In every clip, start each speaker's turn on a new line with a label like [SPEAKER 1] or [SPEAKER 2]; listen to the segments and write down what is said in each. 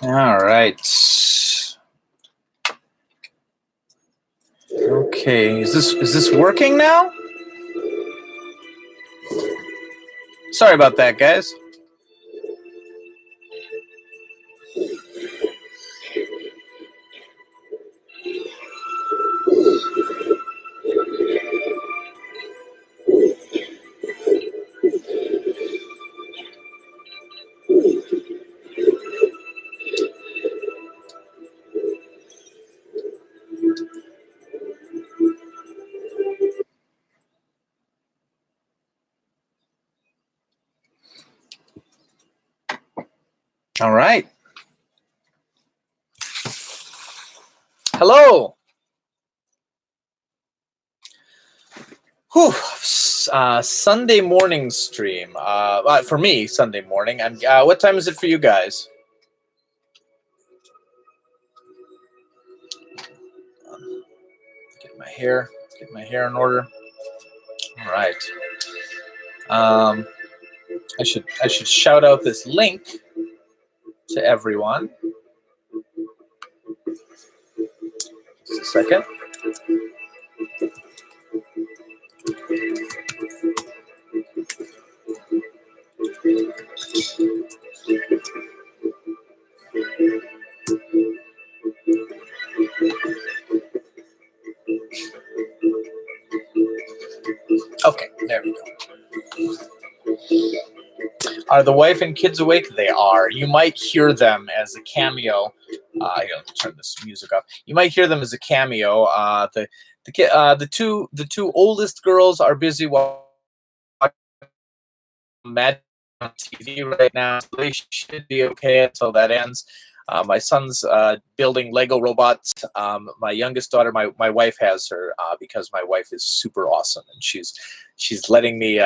[SPEAKER 1] All right. Okay, is this working now? Sorry about that, guys. All right. Hello. Whew. Sunday morning stream. For me, Sunday morning. And what time is it for you guys? Get my hair in order. All right. I should shout out this link to everyone. Just a second. Okay, there we go. Are the wife and kids awake? They are. You might hear them as a cameo. Turn this music off. You might hear them as a cameo. The two oldest girls are busy watching Mad on TV right now. So they should be okay until that ends. My son's building Lego robots. My youngest daughter, my wife has her because my wife is super awesome, and she's letting me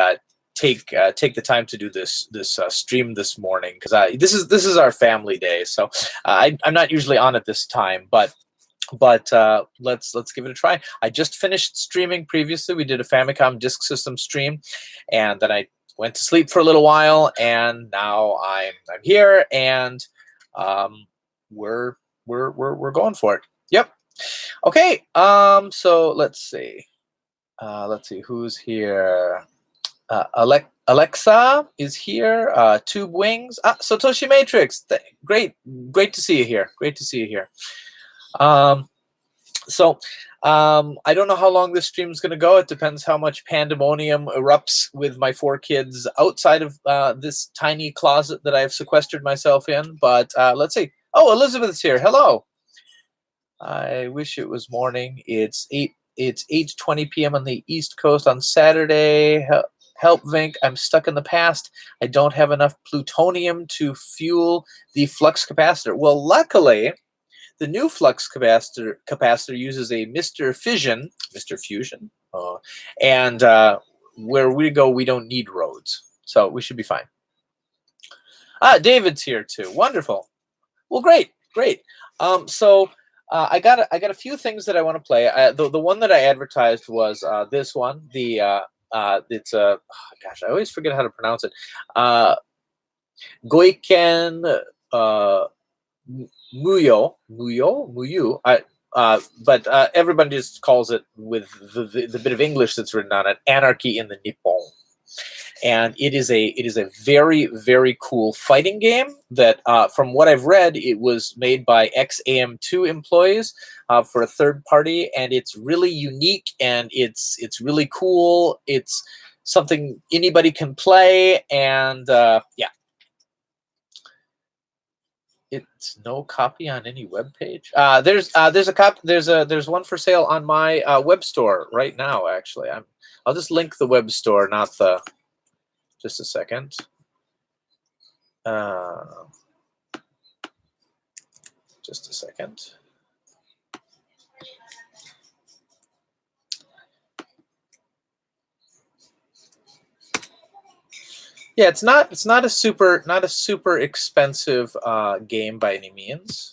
[SPEAKER 1] take the time to do this stream this morning because this is our family day. So I'm not usually on at this time, but let's give it a try. I just finished streaming previously. We did a Famicom Disk System stream, and then I went to sleep for a little while, and now I'm here, and we're going for it. Yep. Okay. So let's see who's here. Alexa is here. Tube Wings. Satoshi Matrix. Great to see you here. Great to see you here. I don't know how long this stream is going to go. It depends how much pandemonium erupts with my 4 kids outside of this tiny closet that I've sequestered myself in. But let's see. Oh, Elizabeth's here. Hello. I wish it was morning. It's 8:20 p.m. on the East Coast on Saturday. Help, Vinnk. I'm stuck in the past. I don't have enough plutonium to fuel the flux capacitor. Well, luckily, the new flux capacitor uses a Mr. Fusion, and where we go, we don't need roads, so we should be fine. David's here too. Wonderful. Well, great. I got a few things that I want to play. The one that I advertised was this one. It's I always forget how to pronounce it. Goiken Muyou. But everybody just calls it with the bit of English that's written on it, Anarchy in the Nippon. And it is a very, very cool fighting game that, from what I've read, it was made by ex-AM2 employees for a third party, and it's really unique and it's really cool. It's something anybody can play, and yeah. It's no copy on any web page. There's one for sale on my web store right now. Actually, I'll just link the web store, not the. Just a second. Just a second. Yeah, it's not a super expensive game by any means.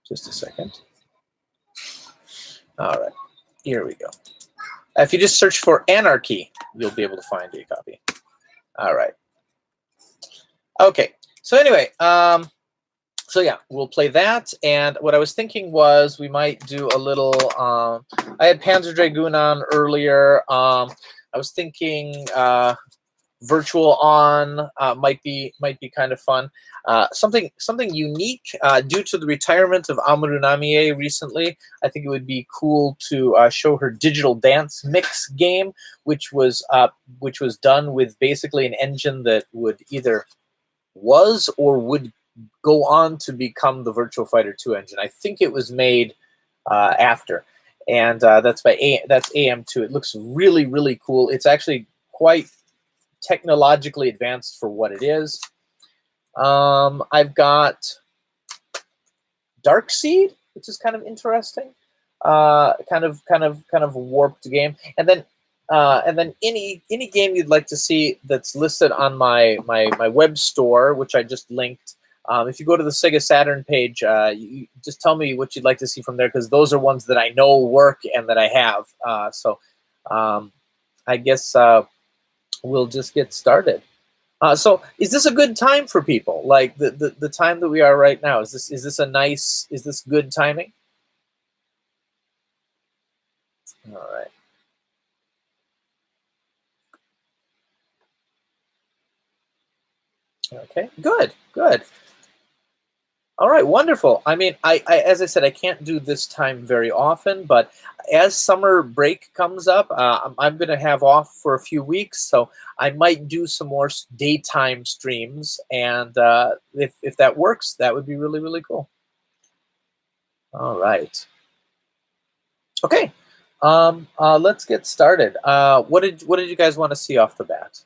[SPEAKER 1] Just a second. All right, here we go. If you just search for Anarchy, you'll be able to find a copy. All right. Okay. So anyway, so yeah, we'll play that. And what I was thinking was we might do a little. I had Panzer Dragoon on earlier. I was thinking virtual on might be kind of fun. Something unique due to the retirement of Amuro Namie recently. I think it would be cool to show her digital dance mix game, which was done with basically an engine that would either was or would go on to become the Virtua Fighter 2 engine. I think it was made after, and that's AM2. It looks really, really cool. It's actually quite technologically advanced for what it is. I've got Darkseid, which is kind of interesting. Kind of warped game, and then any game you'd like to see that's listed on my web store, which I just linked. If you go to the Sega Saturn page, you just tell me what you'd like to see from there, because those are ones that I know work and that I have. So I guess we'll just get started. So is this a good time for people? Like the time that we are right now, is this good timing? All right. Okay, good. All right, wonderful. I mean, I as I said, I can't do this time very often, but as summer break comes up, I'm going to have off for a few weeks, so I might do some more daytime streams, and if that works, that would be really, really cool. All right. Okay. Let's get started. What did you guys want to see off the bat?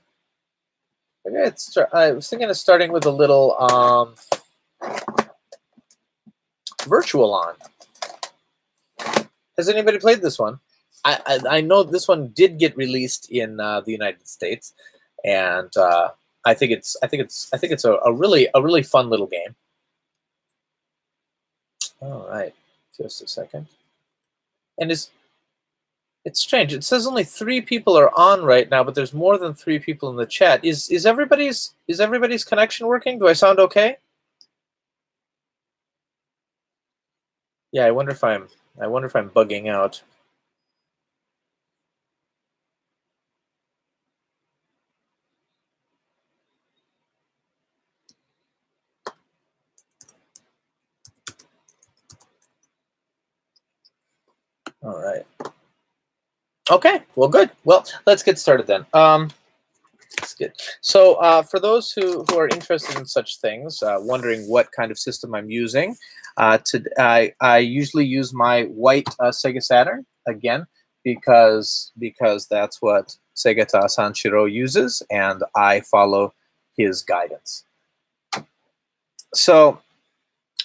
[SPEAKER 1] Okay, I was thinking of starting with a little Virtual On. Has anybody played this one? I know this one did get released in the United States, and I think it's a really fun little game. All right, just a second. And it's strange. It says only 3 people are on right now, but there's more than 3 people in the chat. Is everybody's connection working? Do I sound okay? Yeah, I wonder if I'm bugging out. All right. Okay. Well, good. Well, let's get started then. So for those who are interested in such things, wondering what kind of system I'm using, I usually use my white Sega Saturn, again, because that's what Segata Sanshiro uses, and I follow his guidance. So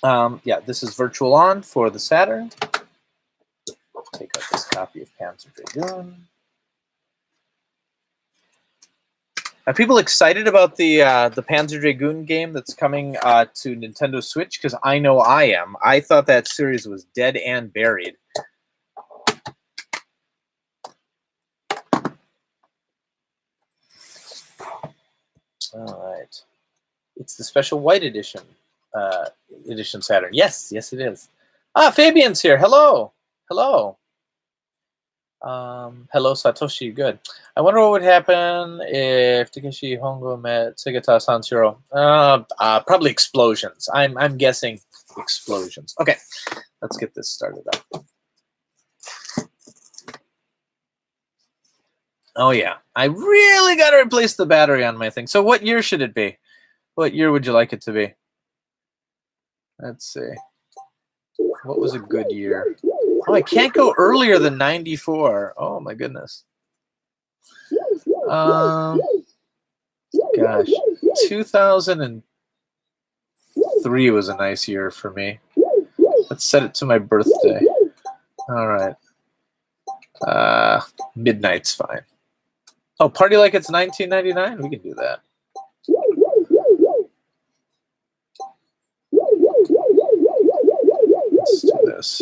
[SPEAKER 1] yeah, this is Virtual On for the Saturn. Take out this copy of Panzer Dragoon. Are people excited about the Panzer Dragoon game that's coming to Nintendo Switch? Because I know I am. I thought that series was dead and buried. All right. It's the special white edition Saturn. Yes, it is. Fabian's here. Hello. Hello, Satoshi. Good. I wonder what would happen if Takeshi Hongo met Segata Sanshiro. Probably explosions. I'm guessing explosions. Okay, let's get this started up. Oh yeah, I really got to replace the battery on my thing. So what year should it be? What year would you like it to be? Let's see. What was a good year? Oh, I can't go earlier than 94. Oh my goodness. Gosh, 2003 was a nice year for me. Let's set it to my birthday. All right. Midnight's fine. Oh, party like it's 1999? We can do that. Let's do this.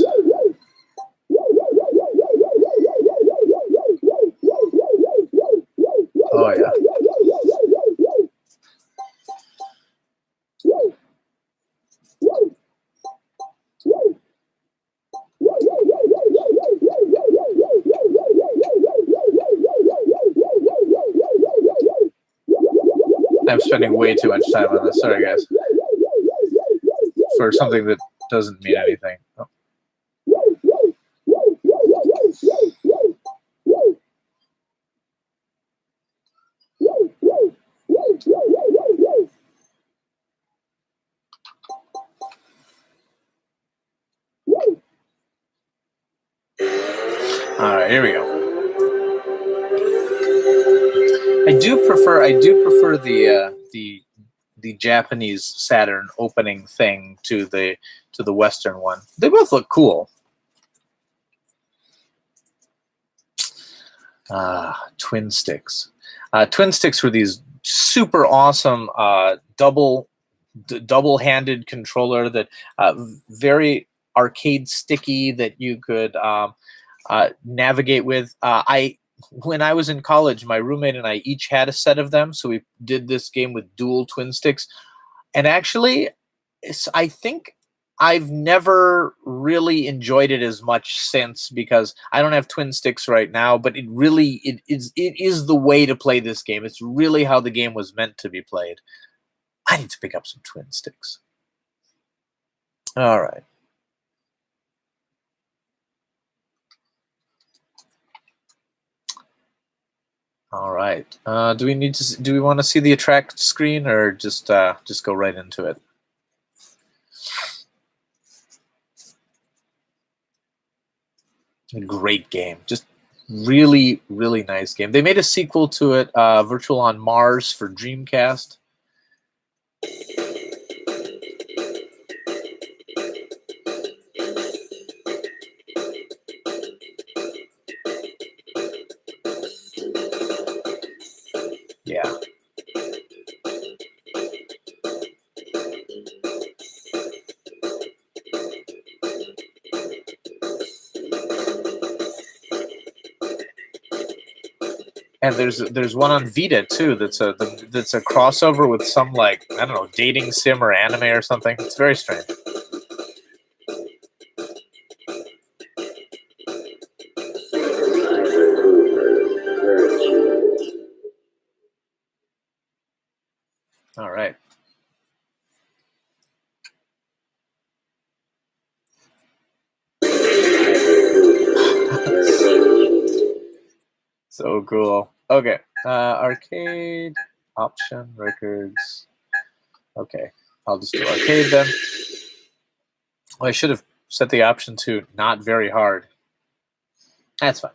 [SPEAKER 1] I'm spending way too much time on this. Sorry, guys. For something that doesn't mean anything. Oh. All right, here we go. I do prefer the Japanese Saturn opening thing to the Western one. They both look cool. Twin sticks. Twin sticks were these super awesome double-handed controller that very arcade sticky that you could navigate with. When I was in college, my roommate and I each had a set of them, so we did this game with dual twin sticks. And actually, I think I've never really enjoyed it as much since, because I don't have twin sticks right now, but it is the way to play this game. It's really how the game was meant to be played. I need to pick up some twin sticks. All right. All right. Do we want to see the attract screen, or just go right into it? A great game. Just really, really nice game. They made a sequel to it, Virtual on Mars for Dreamcast. Yeah. And there's one on Vita too. That's a crossover with some, like, I don't know, dating sim or anime or something. It's very strange. All right. So cool. Okay. Arcade, option, records. Okay. I'll just do arcade then. Well, I should have set the option to not very hard. That's fine.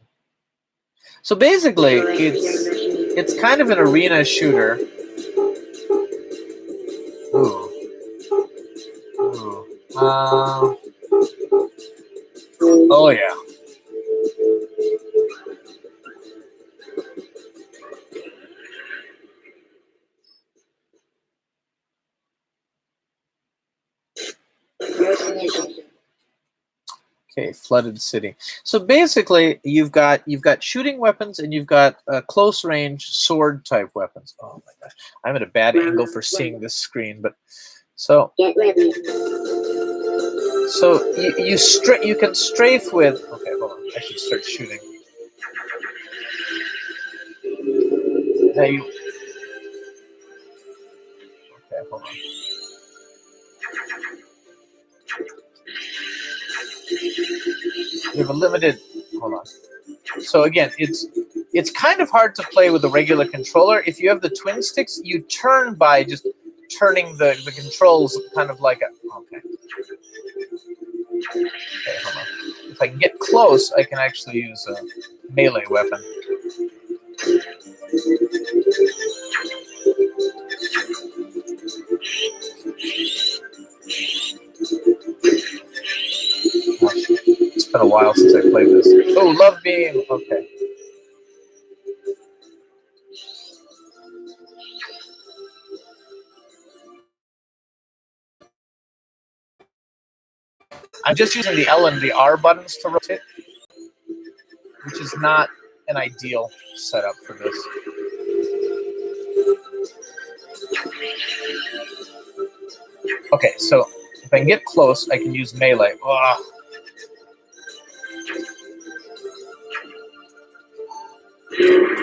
[SPEAKER 1] So basically, it's kind of an arena shooter. Ooh. Ooh. Oh yeah. Okay, flooded city. So basically, you've got shooting weapons, and you've got close range sword type weapons. Oh my gosh, I'm at a bad angle for seeing this screen, but so you can strafe with. Okay, hold on. I should start shooting. Now you. Okay, hold on. You have a limited. Hold on. So again, it's kind of hard to play with a regular controller. If you have the twin sticks, you turn by just turning the controls kind of like a. Okay. Okay, hold on. If I can get close, I can actually use a melee weapon. It's been a while since I played this. Oh, Love Beam. Okay. I'm just using the L and the R buttons to rotate, which is not an ideal setup for this. Okay, so if I can get close, I can use melee. Ugh.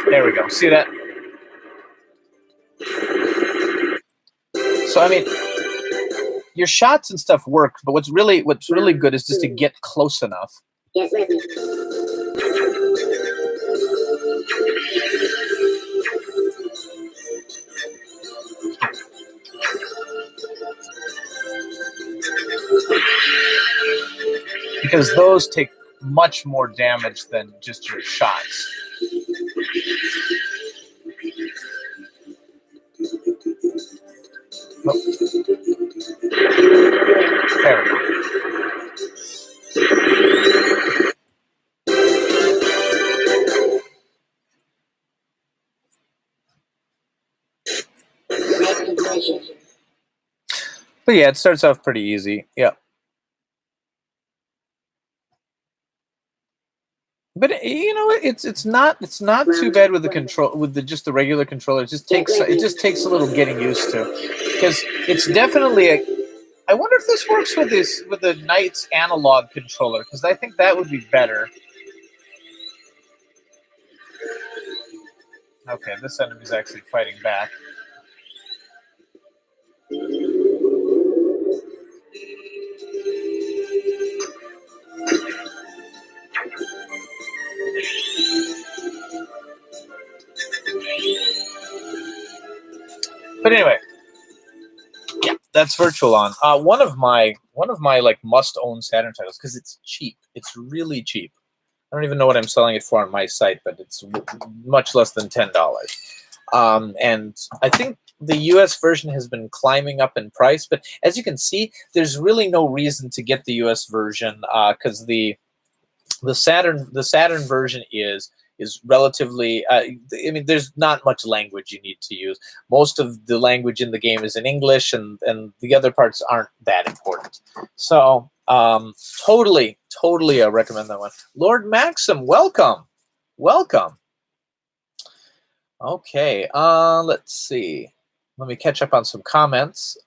[SPEAKER 1] There we go. See that? So I mean, your shots and stuff work, but what's really good is just to get close enough.
[SPEAKER 2] Yes, listen.
[SPEAKER 1] Because those take much more damage than just your shots. Oh. There we go. But yeah, it starts off pretty easy. Yeah. But you know, it's not too bad with the control, with just the regular controller. It just takes a little getting used to, because it's definitely I wonder if this works with the Knight's analog controller, because I think that would be better. Okay, this enemy's actually fighting back. But anyway, yeah, that's Virtual On. One of my like must-own Saturn titles, because it's cheap. It's really cheap. I don't even know what I'm selling it for on my site, but it's much less than $10. And I think the US version has been climbing up in price, but as you can see, there's really no reason to get the US version, because the Saturn version is relatively, I mean, there's not much language you need to use. Most of the language in the game is in English, and the other parts aren't that important. So totally I recommend that one. Lord Maxim, welcome. Okay, let's see. Let me catch up on some comments.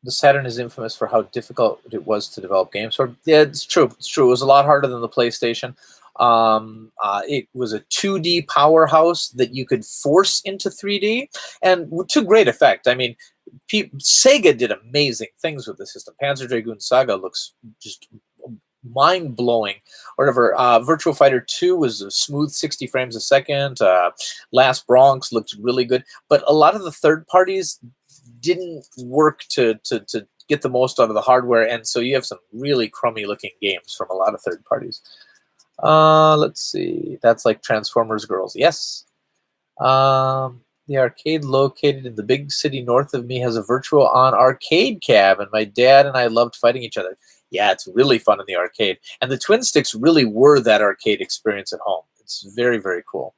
[SPEAKER 1] The Saturn is infamous for how difficult it was to develop games. So yeah, it's true. It was a lot harder than the PlayStation. It was a 2D powerhouse that you could force into 3D, and to great effect. I mean, Sega did amazing things with the system. Panzer Dragoon Saga looks just mind-blowing. Whatever. Virtua Fighter 2 was a smooth 60 frames a second. Last Bronx looked really good, but a lot of the third parties didn't work to get the most out of the hardware, and so you have some really crummy looking games from a lot of third parties. Let's see. That's like Transformers Girls. Yes. The arcade located in the big city north of me has a Virtual On arcade cab, and my dad and I loved fighting each other. Yeah, it's really fun in the arcade. And the Twin Sticks really were that arcade experience at home. It's very, very cool.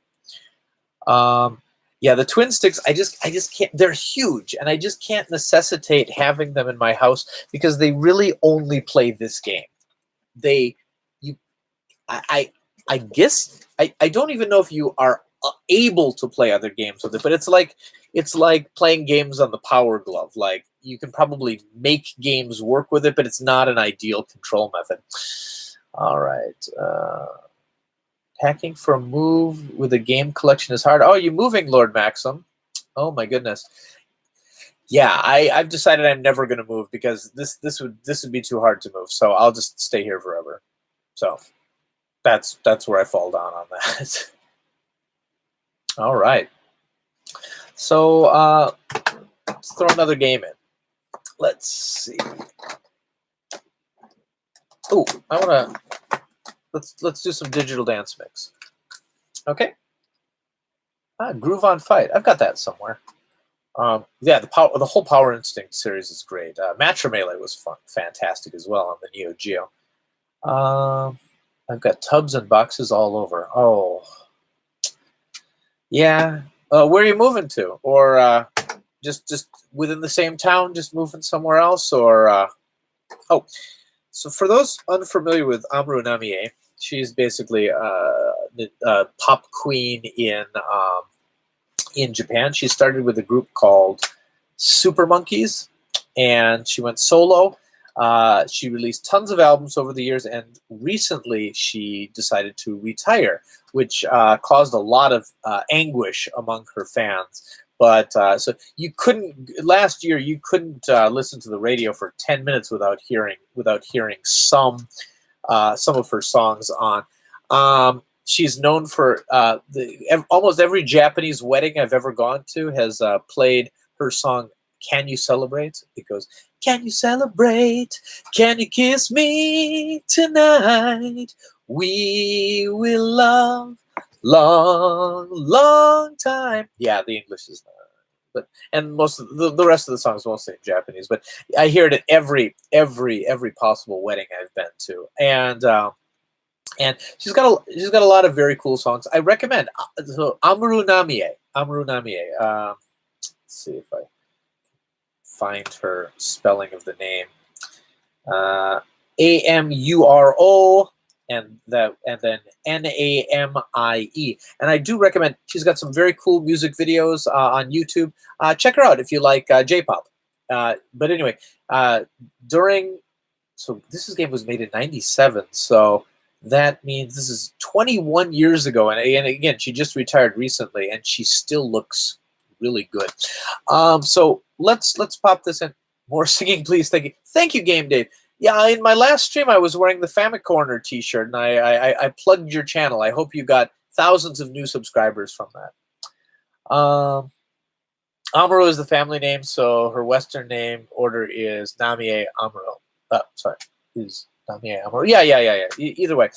[SPEAKER 1] Yeah, the Twin Sticks, I just can't, they're huge, and I just can't necessitate having them in my house because they really only play this game. I guess, I don't even know if you are able to play other games with it, but it's like playing games on the Power Glove. Like, you can probably make games work with it, but it's not an ideal control method. All right. Packing for a move with a game collection is hard. Oh, you're moving, Lord Maxim. Oh my goodness. Yeah, I've decided I'm never going to move because this would be too hard to move. So I'll just stay here forever. So that's where I fall down on that. All right. So let's throw another game in. Let's see. Oh, I want to. Let's do some digital dance mix. Okay. Groove on Fight. I've got that somewhere. Yeah, the whole Power Instinct series is great. Matcha Melee was fun, fantastic as well on the Neo Geo. I've got tubs and boxes all over. Oh, yeah. Where are you moving to? Or just within the same town, just moving somewhere else? Or oh, so for those unfamiliar with Amuro Namie, she's basically a pop queen in Japan. She started with a group called Super Monkeys, and she went solo. She released tons of albums over the years, and recently she decided to retire, which caused a lot of anguish among her fans. But so you couldn't last year. You couldn't listen to the radio for 10 minutes without hearing some of her songs on. She's known for almost every Japanese wedding I've ever gone to has played her song "Can You Celebrate?" It goes, "Can you celebrate? Can you kiss me tonight? We will love long, long time." Yeah, the English is not, and most of the rest of the songs mostly in Japanese. But I hear it at every possible wedding I've been to, and she's got a lot of very cool songs. I recommend so Amuru Namie. Let's see if I find her spelling of the name. Amuro and then Namie. And I do recommend. She's got some very cool music videos on YouTube. Check her out if you like J-pop. But anyway, this game was made in '97, so that means this is 21 years ago, and again, she just retired recently, and she still looks really good. So let's pop this in. More singing, please. Thank you, Game Dave. Yeah, in my last stream, I was wearing the Family Corner T-shirt, and I plugged your channel. I hope you got thousands of new subscribers from that. Amuro is the family name, so her Western name order is Namie Amuro. Is Namie Amuro? Yeah. Either way,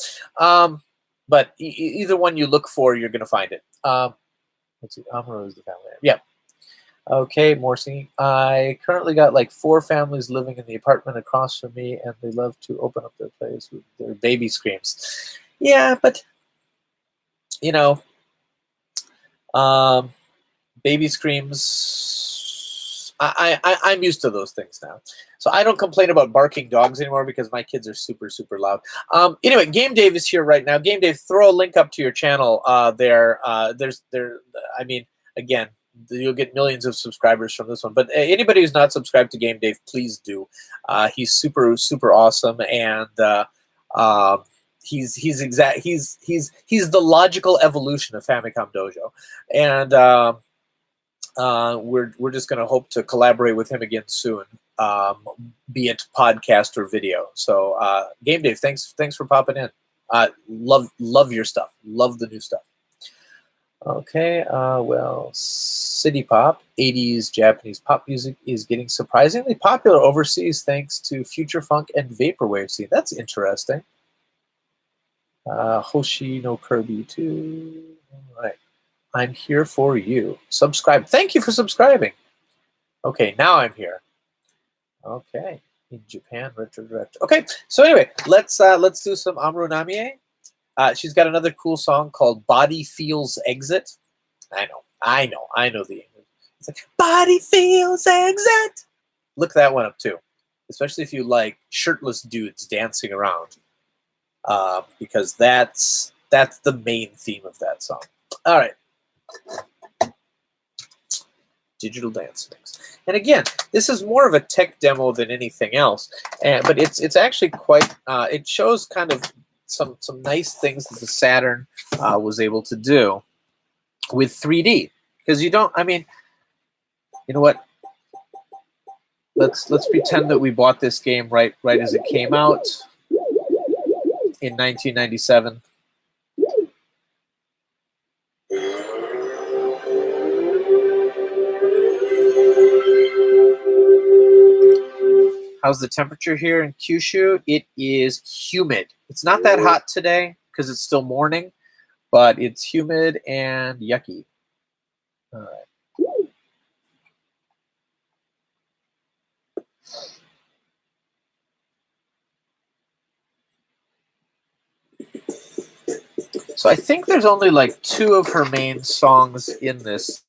[SPEAKER 1] but either one you look for, you're gonna find it. Let's see, Amuro is the family name. Yeah. Okay, more singing. I currently got like 4 families living in the apartment across from me, and they love to open up their place with their baby screams. Yeah, but you know, baby screams. I'm used to those things now, so I don't complain about barking dogs anymore because my kids are super loud. Anyway, Game Dave is here right now. Game Dave, throw a link up to your channel. I mean, again, you'll get millions of subscribers from this one. But anybody who's not subscribed to Game Dave, please do. He's super awesome, and he's the logical evolution of Famicom Dojo, and we're just going to hope to collaborate with him again soon, be it podcast or video. So Game Dave, thanks for popping in. Love your stuff. Love the new stuff. Okay, well, city pop, 80s Japanese pop music is getting surprisingly popular overseas thanks to future funk and vaporwave scene. That's interesting. Hoshi no Kirby too. All right, I'm here for you. Subscribe. Thank you for subscribing. Okay, now I'm here. Okay, in Japan, retro director. Okay, so anyway, let's do some Amuro Namie. She's got another cool song called "Body Feels Exit." I know the English. It's like "Body Feels Exit." Look that one up too, especially if you like shirtless dudes dancing around, because that's the main theme of that song. All right, digital dance mix, and again, this is more of a tech demo than anything else, but it's actually quite. It shows kind of some nice things that the Saturn was able to do with 3D, because you don't. I mean, you know what? Let's pretend that we bought this game right as it came out in 1997. How's the temperature here in Kyushu? It is humid. It's not that hot today because it's still morning, but it's humid and yucky. All right. So I think there's only like 2 of her main songs in this.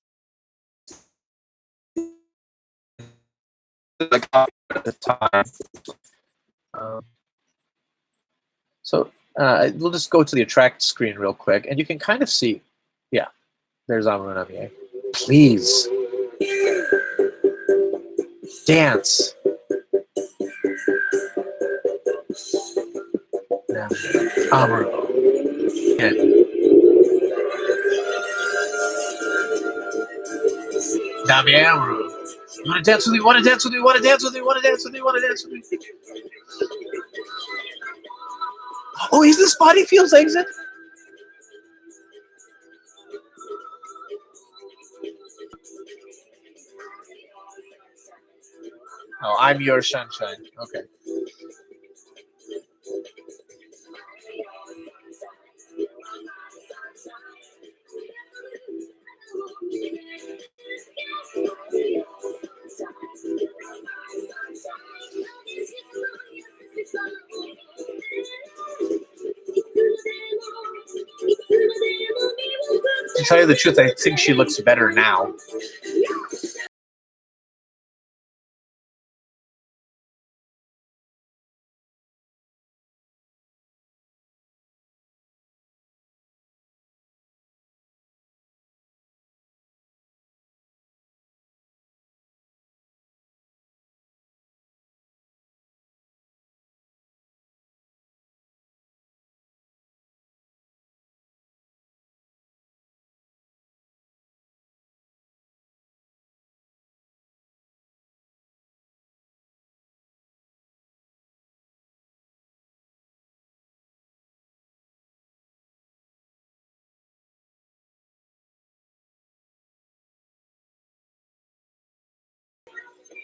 [SPEAKER 1] Like at the time. So we'll just go to the attract screen real quick, and you can kind of see. Yeah, there's Amuro Namie. Please dance. Amuro. Yeah. Nami Amuro. You want to dance with me? Want to dance with me? Want to dance with me? Want to dance with me? Want to dance with me? Oh, is this Body Feels Exit? Oh, I'm Your Sunshine. Okay. To tell you the truth, I think she looks better now.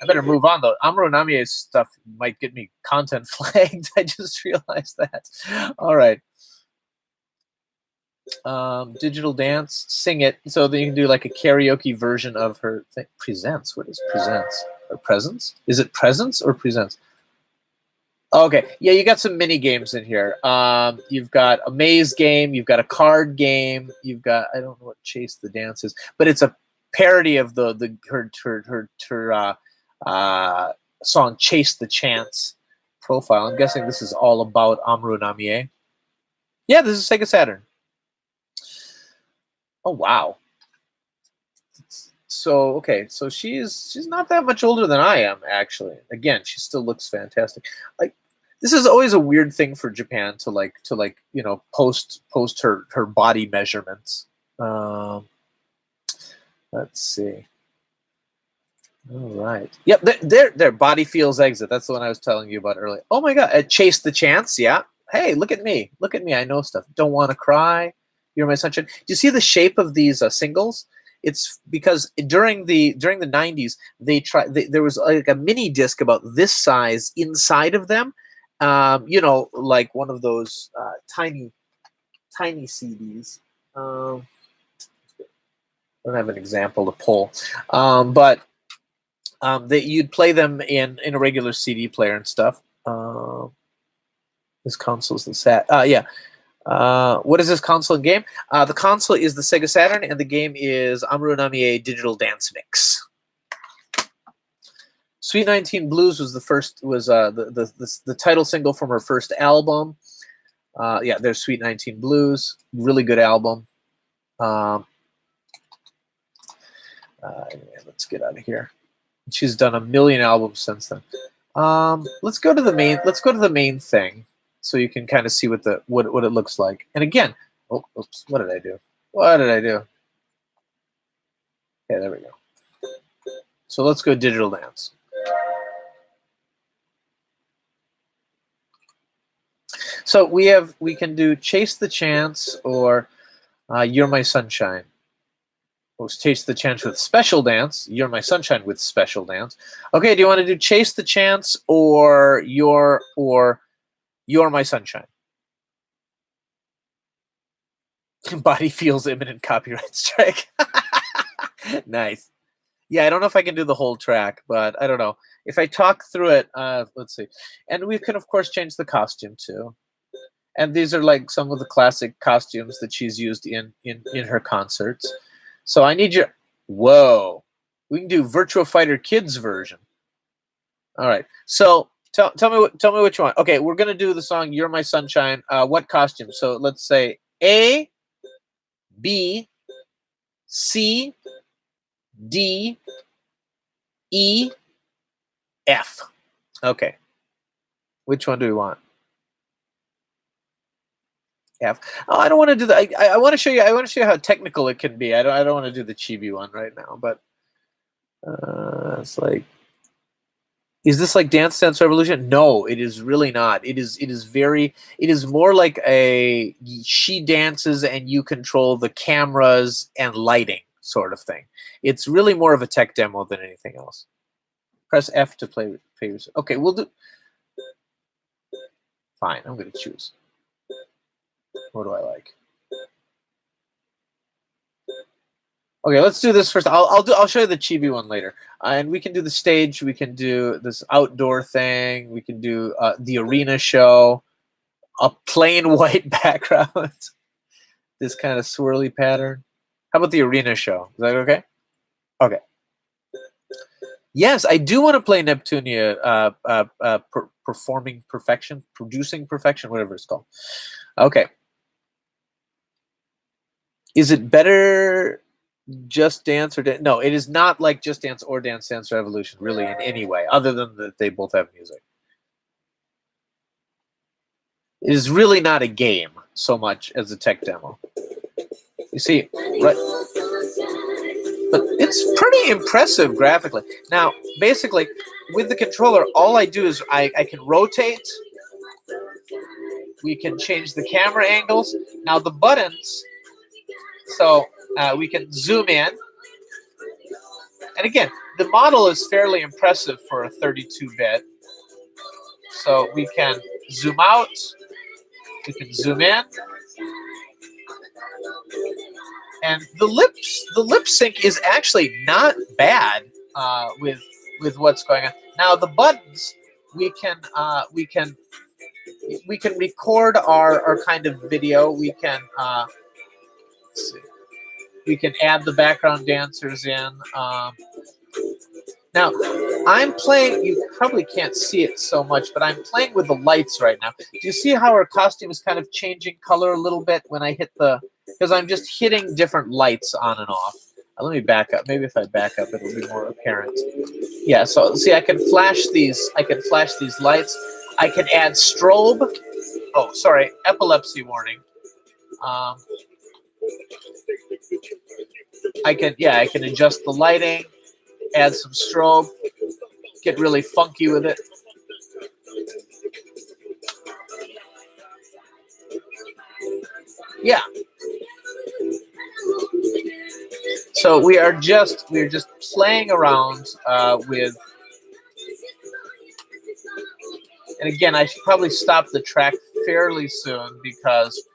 [SPEAKER 1] I better move on though. Amuro Namie's stuff might get me content flagged. I just realized that. All right. Digital dance, sing it. So then you can do like a karaoke version of her thing. Presents. What is presents? Or presents? Is it presents or presents? Okay, yeah, you got some mini games in here. You've got a maze game, you've got a card game, you've got, I don't know what Chase the Dance is, but it's a parody of her song Chase the Chance profile. I'm guessing this is all about Amuro Namie. Yeah, this is Sega Saturn. Oh wow. So okay, so she's not that much older than I am actually. Again, she still looks fantastic. Like this is always a weird thing for Japan to post her body measurements. Let's see. All right. Yep. Their Body Feels Exit. That's the one I was telling you about earlier. Oh my God. Chase the Chance. Yeah. Hey, look at me. Look at me. I know stuff. Don't Want to Cry. You're My Sunshine. Do you see the shape of these singles? It's because during the 90s there was like a mini disc about this size inside of them, like one of those tiny CDs. I don't have an example to pull, but that you'd play them in a regular CD player and stuff. This console's the Sat. Yeah. What is this console and game? The console is the Sega Saturn, and the game is Amuro Namie Digital Dance Mix. Sweet 19 Blues was the title single from her first album. Yeah, there's Sweet 19 Blues, really good album. Let's get out of here. She's done a million albums since then. Let's go to the main. Let's go to the main thing, so you can kind of see what it looks like. And again, oh, oops, what did I do? What did I do? Okay, there we go. So let's go digital dance. So we can do Chase the Chance or You're My Sunshine. Or Chase the Chance with special dance. You're My Sunshine with special dance. Okay, do you want to do Chase the Chance or You're My Sunshine? Body Feels Imminent Copyright Strike. Nice. Yeah, I don't know if I can do the whole track, but I don't know. If I talk through it, let's see. And we can, of course, change the costume, too. And these are like some of the classic costumes that she's used in her concerts. So I need your... Whoa. We can do Virtua Fighter Kids version. All right. So tell me what you want. Okay, we're going to do the song You're My Sunshine. What costume? So let's say A, B, C, D, E, F. Okay. Which one do we want? half. Oh, I don't want to do that. I want to show you. I want to show you how technical it can be. I don't want to do the chibi one right now. But it's like, is this like Dance Dance Revolution? No, it is really not. It is very. It is more like a she dances and you control the cameras and lighting sort of thing. It's really more of a tech demo than anything else. Press F to play. Okay, we'll do. Fine, I'm going to choose. What do I like? Okay, let's do this first. I'll show you the chibi one later, and we can do the stage. We can do this outdoor thing. We can do the arena show, a plain white background, this kind of swirly pattern. How about the arena show? Is that okay? Okay. Yes, I do want to play Neptunia, performing perfection, producing perfection, whatever it's called. Okay. Is it better Just Dance or no? It is not like Just Dance or Dance Dance Revolution, really, in any way, other than that they both have music. It is really not a game so much as a tech demo. You see, right? But it's pretty impressive graphically. Now, basically, with the controller, all I do is I can rotate. We can change the camera angles. Now, the buttons, so we can zoom in. And again, the model is fairly impressive for a 32-bit. So we can zoom out. We can zoom in. And the lip sync is actually not bad with what's going on. Now the buttons, we can record our kind of video. We can let's see. We can add the background dancers in. Now, I'm playing, you probably can't see it so much, but I'm playing with the lights right now. Do you see how her costume is kind of changing color a little bit when I hit the, because I'm just hitting different lights on and off. Let me back up. Maybe if I back up, it'll be more apparent. Yeah, so see, I can flash these lights. I can add strobe. Oh, sorry, epilepsy warning. I can adjust the lighting, add some strobe, get really funky with it. Yeah. So we're just playing around with, and again, I should probably stop the track fairly soon because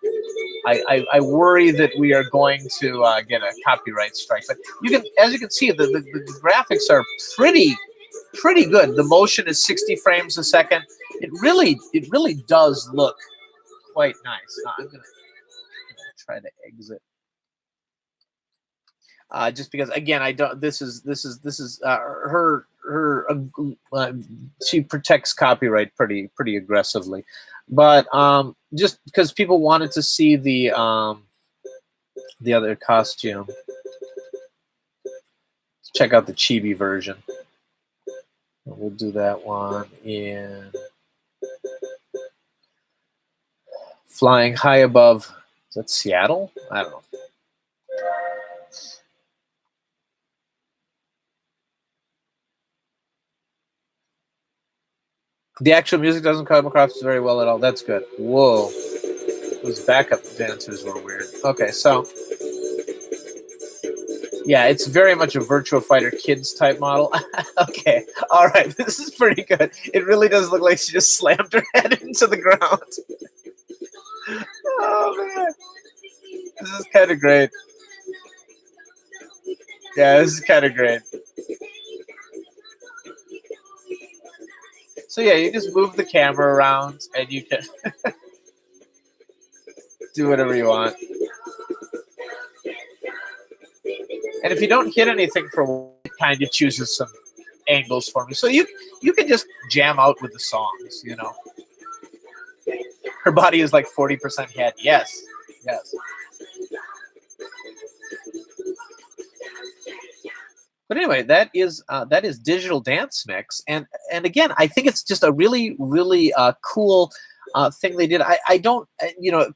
[SPEAKER 1] I worry that we are going to get a copyright strike. But you can, as you can see, the graphics are pretty good. The motion is 60 frames a second. It really does look quite nice. Now, I'm gonna try to exit. Just because, again, I don't. This is her. She protects copyright pretty aggressively, but just because people wanted to see the other costume, let's check out the chibi version. We'll do that one in Flying High Above. Is that Seattle? I don't know. The actual music doesn't come across very well at all. That's good. Whoa. Those backup dancers were weird. Okay, so yeah, it's very much a Virtua Fighter Kids type model. Okay, all right, this is pretty good. It really does look like she just slammed her head into the ground. Oh man, this is kind of great. Yeah, this is kind of great. So yeah, you just move the camera around and you can do whatever you want. And if you don't hit anything for a while, it kind of chooses some angles for me. So you can just jam out with the songs, you know. Her body is like 40% head. Yes. Yes. But anyway, that is Digital Dance Mix, and again, I think it's just a really cool thing they did. I don't,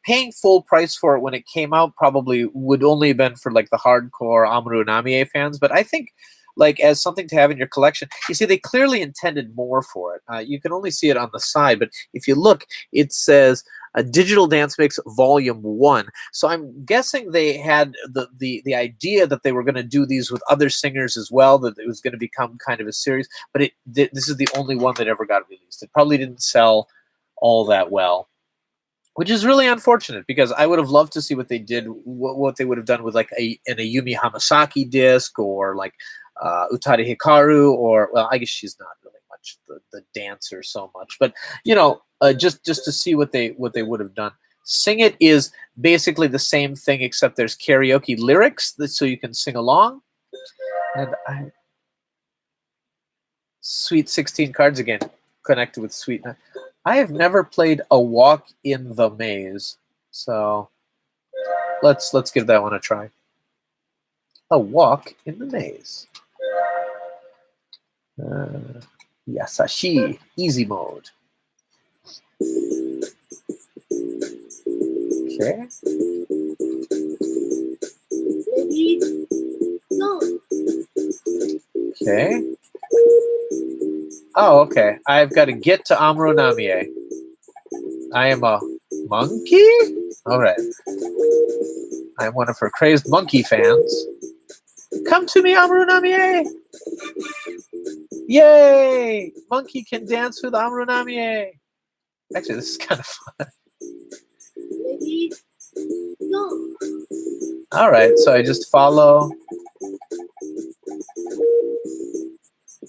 [SPEAKER 1] paying full price for it when it came out probably would only have been for like the hardcore Amuro Namie fans. But I think like as something to have in your collection, you see, they clearly intended more for it. You can only see it on the side, but if you look, it says a Digital Dance Mix Volume 1. So I'm guessing they had the idea that they were going to do these with other singers as well, that it was going to become kind of a series, but this is the only one that ever got released. It probably didn't sell all that well, which is really unfortunate because I would have loved to see what they did, what they would have done with like an Ayumi Hamasaki disc, or like Utari Hikaru, or, well, I guess she's not really much the dancer so much, but just to see what they would have done. Sing It is basically the same thing, except there's karaoke lyrics so you can sing along. And Sweet 16 cards again, connected with Sweet 9. I have never played A Walk in the Maze, so let's give that one a try. A Walk in the Maze. Yasashi, easy mode. Okay. Okay. Oh, okay. I've got to get to Amuro Namie. I am a monkey? All right. I'm one of her crazed monkey fans. Come to me, Amuro Namie! Yay! Monkey can dance with Amuro Namie. Actually, this is kind of fun. All right, so I just follow.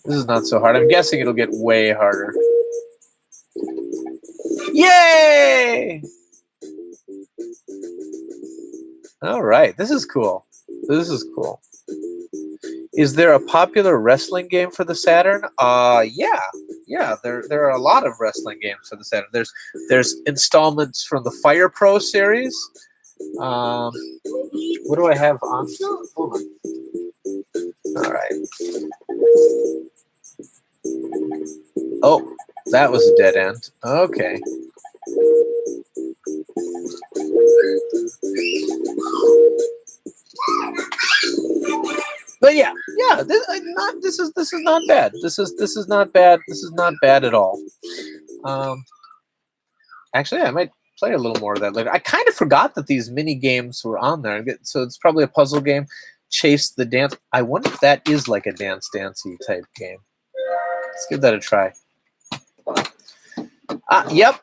[SPEAKER 1] This is not so hard. I'm guessing it'll get way harder. Yay! All right, this is cool. This is cool. Is there a popular wrestling game for the Saturn? Yeah. There are a lot of wrestling games for the Saturn. There's installments from the Fire Pro series. What do I have on? Hold on. All right. Oh, that was a dead end. Okay. But yeah, this is not bad. This is not bad. This is not bad at all. Actually, I might play a little more of that later. I kind of forgot that these mini games were on there. So it's probably a puzzle game. Chase the Dance. I wonder if that is like a dancey type game. Let's give that a try. Yep.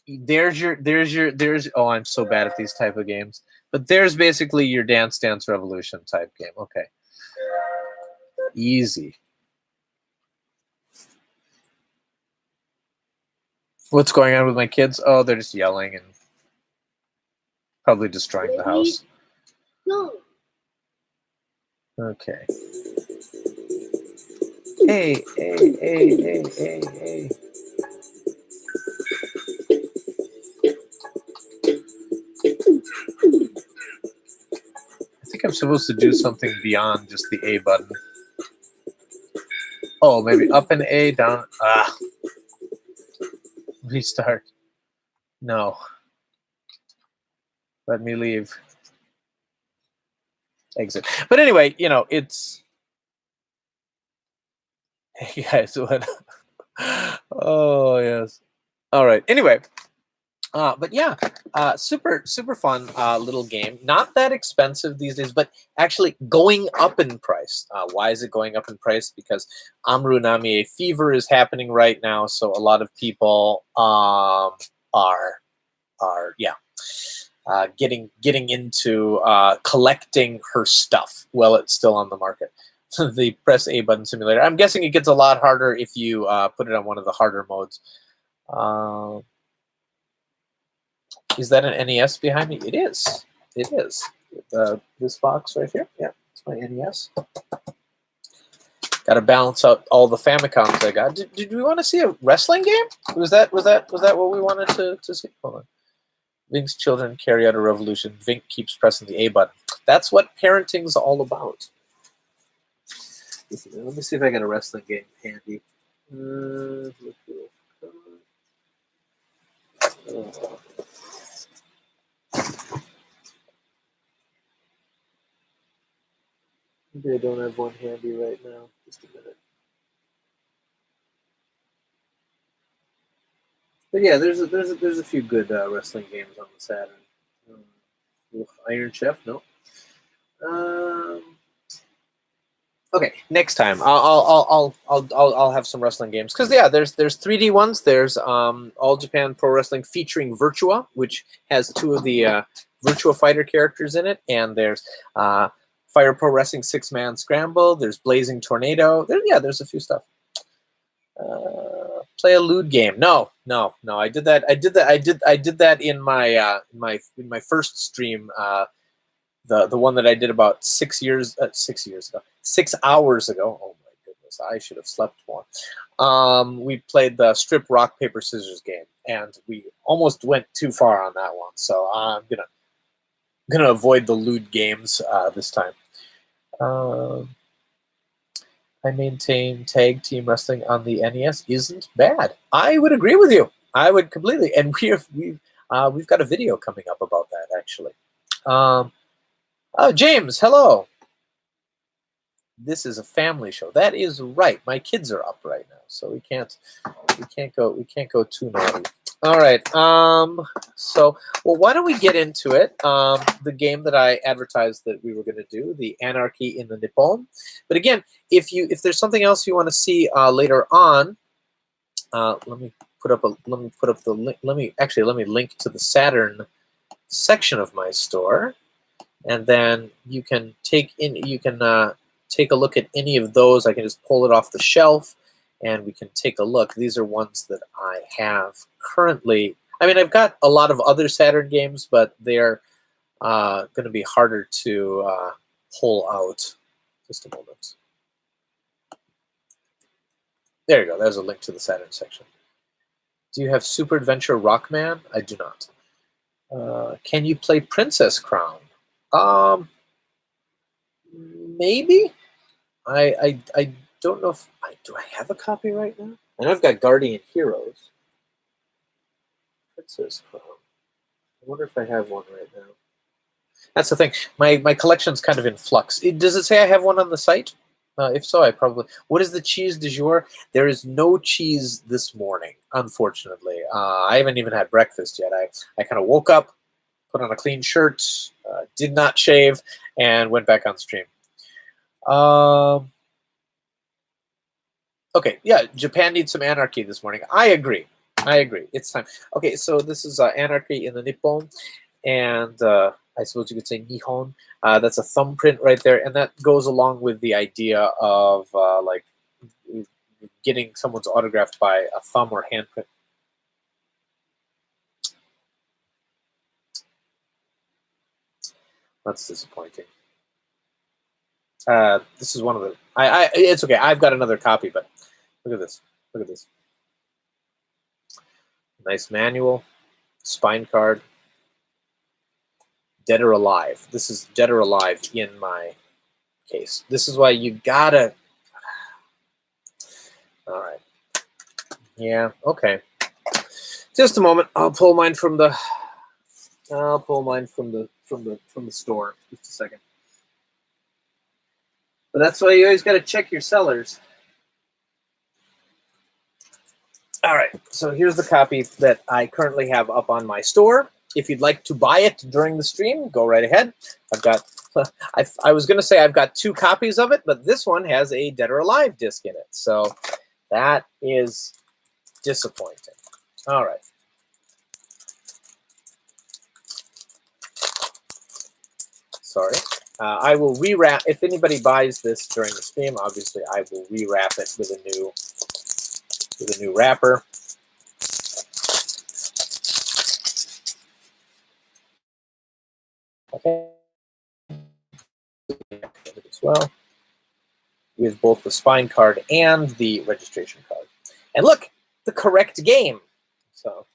[SPEAKER 1] There's. Oh, I'm so bad at these type of games. But there's basically your Dance Revolution type game. Okay. Easy. What's going on with my kids? Oh, they're just yelling and probably destroying the house.
[SPEAKER 2] No.
[SPEAKER 1] Okay. Hey. I think I'm supposed to do something beyond just the A button. Oh, maybe up and A, down. Restart. No. Let me leave. Exit. But anyway, it's... Hey guys, what? Oh, yes. All right. Anyway. But yeah, super fun little game. Not that expensive these days, but actually going up in price. Why is it going up in price? Because Amuro Namie fever is happening right now, so a lot of people are getting into collecting her stuff while it's still on the market. The press A button simulator. I'm guessing it gets a lot harder if you put it on one of the harder modes. Is that an NES behind me? It is. It is. This box right here. Yeah, it's my NES. Got to balance out all the Famicoms I got. Did we want to see a wrestling game? Was that what we wanted to see? Hold on. Vink's children carry out a revolution. Vinnk keeps pressing the A button. That's what parenting's all about. Listen, let me see if I got a wrestling game handy. Maybe I don't have one handy right now. Just a minute. But yeah, there's a few good wrestling games on the Saturn. Iron Chef, no. Okay, next time I'll have some wrestling games because yeah, there's 3D ones. There's All Japan Pro Wrestling featuring Virtua, which has 2 of the Virtua Fighter characters in it, and there's Fire Pro Wrestling 6-Man Scramble. There's Blazing Tornado. There's a few stuff. Play a lewd game. No. I did that. I did that in my my first stream. The one that I did about 6 hours ago. Oh my goodness, I should have slept more. We played the strip rock paper scissors game, and we almost went too far on that one. So I'm gonna avoid the lewd games this time. I maintain tag team wrestling on the NES isn't bad. I would agree with you. I would completely, and we've got a video coming up about that actually. Oh, James, hello. This is a family show. That is right. My kids are up right now, so we can't go too naughty. All right. So, well, why don't we get into it? The game that I advertised that we were going to do, the Anarchy in the Nippon. But again, if there's something else you want to see later on, let me put up the link. Let me link to the Saturn section of my store. And then you can take a look at any of those. I can just pull it off the shelf, and we can take a look. These are ones that I have currently. I mean, I've got a lot of other Saturn games, but they're going to be harder to pull out. Just a moment. There you go. There's a link to the Saturn section. Do you have Super Adventure Rockman? I do not. Can you play Princess Crown? Maybe. I don't know if do I have a copy right now? I know I've got Guardian Heroes. Princess Crown. I wonder if I have one right now. That's the thing. My collection's kind of in flux. Does it say I have one on the site? If so, I probably. What is the cheese du jour? There is no cheese this morning, unfortunately. I haven't even had breakfast yet. I kind of woke up, put on a clean shirt, did not shave, and went back on stream. Okay, yeah, Japan needs some anarchy this morning. I agree. It's time. Okay, so this is Anarchy in the Nippon, and I suppose you could say Nihon. That's a thumbprint right there, and that goes along with the idea of like getting someone's autographed by a thumb or handprint. That's disappointing. This is one of the. It's okay. I've got another copy, but look at this. Look at this. Nice manual, spine card. Dead or Alive. This is Dead or Alive in my case. This is why you gotta. All right. Yeah. Okay. Just a moment. I'll pull mine from the. From the store. Just a second. But that's why you always got to check your sellers. All right, so here's the copy that I currently have up on my store. If you'd like to buy it during the stream, go right ahead. I've got, I was going to say I've got 2 copies of it, but this one has a Dead or Alive disc in it. So that is disappointing. All right. Sorry. I will rewrap. If anybody buys this during the stream, obviously I will rewrap it with a new wrapper. Okay. As well, with both the spine card and the registration card. And look, the correct game. So,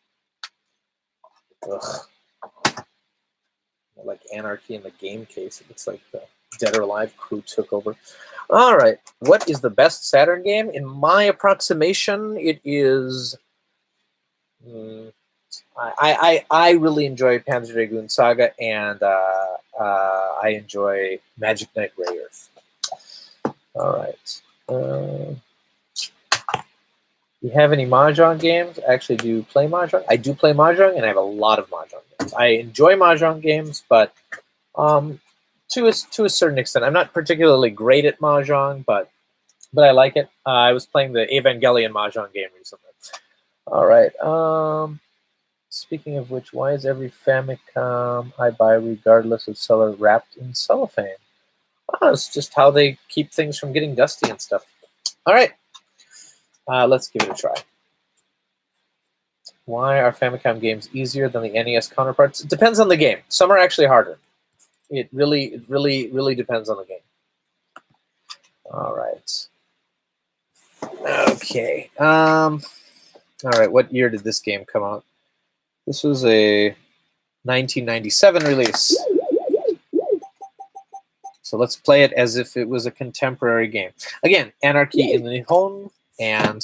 [SPEAKER 1] like Anarchy in the game case. It looks like the Dead or Alive crew took over. All right. What is the best Saturn game? In my approximation, it is... I really enjoy Panzer Dragoon Saga, and I enjoy Magic Knight Ray Earth. All right. You have any Mahjong games? Actually, do you play Mahjong? I do play Mahjong, and I have a lot of Mahjong games. I enjoy Mahjong games, but to a certain extent, I'm not particularly great at Mahjong, but I like it. I was playing the Evangelion Mahjong game recently. All right. Speaking of which, why is every Famicom I buy, regardless of seller, wrapped in cellophane? Oh, it's just how they keep things from getting dusty and stuff. All right. Let's give it a try. Why are Famicom games easier than the NES counterparts? It depends on the game. Some are actually harder. It really depends on the game. All right. Okay. All right. What year did this game come out? This was a 1997 release. So let's play it as if it was a contemporary game. Again, Anarchy in the Nippon, and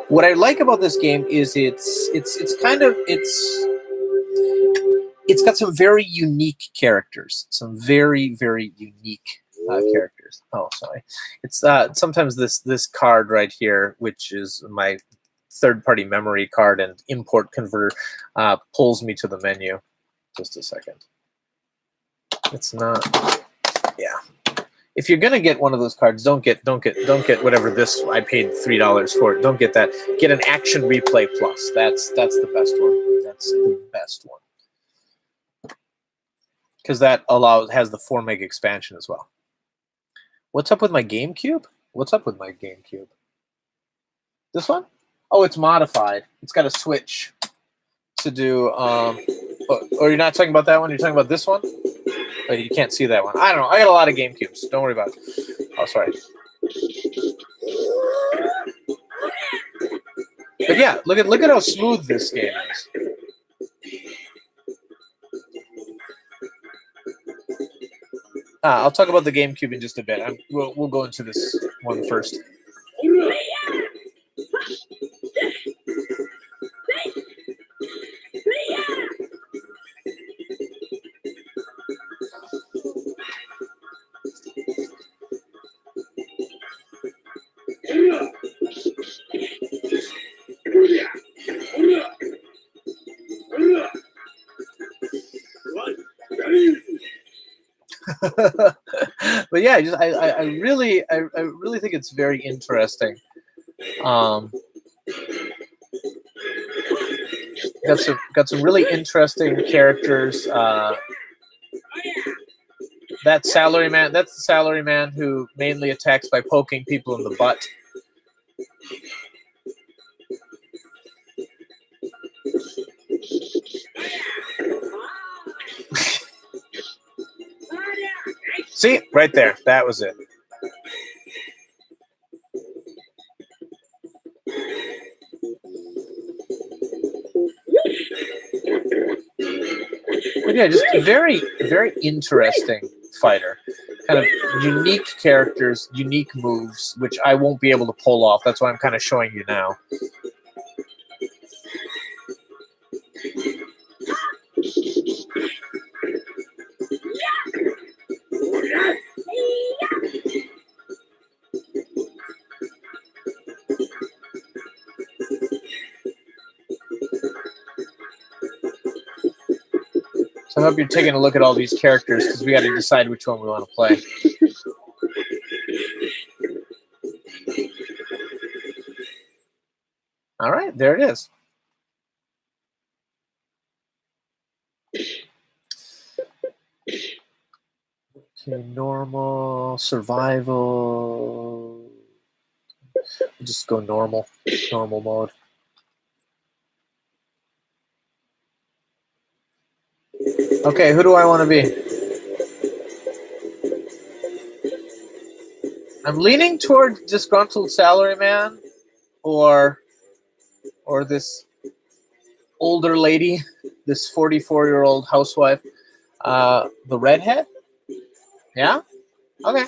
[SPEAKER 1] what I like about this game is it's got some very unique characters, some very unique characters. Oh, sorry. It's sometimes this card right here, which is my third-party memory card and import converter, pulls me to the menu. Just a second. It's not. Yeah. If you're gonna get one of those cards, don't get whatever this I paid $3 for it. Don't get that. Get an Action Replay Plus. That's the best one. That's the best one. Because that has the 4 meg expansion as well. What's up with my GameCube? What's up with my GameCube? This one? Oh, it's modified. It's got a switch to do. Or you're not talking about that one? You're talking about this one? Oh, you can't see that one. I don't know. I got a lot of GameCubes. Don't worry about it. Oh, sorry. But yeah, look at how smooth this game is. I'll talk about the GameCube in just a bit. We'll go into this one first. But yeah, I really think it's very interesting. Got some really interesting characters. That's the salaryman who mainly attacks by poking people in the butt. See, right there. That was it. But yeah, just a very interesting fighter. Kind of unique characters, unique moves, which I won't be able to pull off. That's why I'm kind of showing you now. So I hope you're taking a look at all these characters because we got to decide which one we want to play. All right, there it is. Okay, normal, survival. Just go normal mode. Okay, who do I want to be? I'm leaning toward disgruntled salaryman or this older lady, this 44-year-old housewife, the redhead. Yeah? Okay.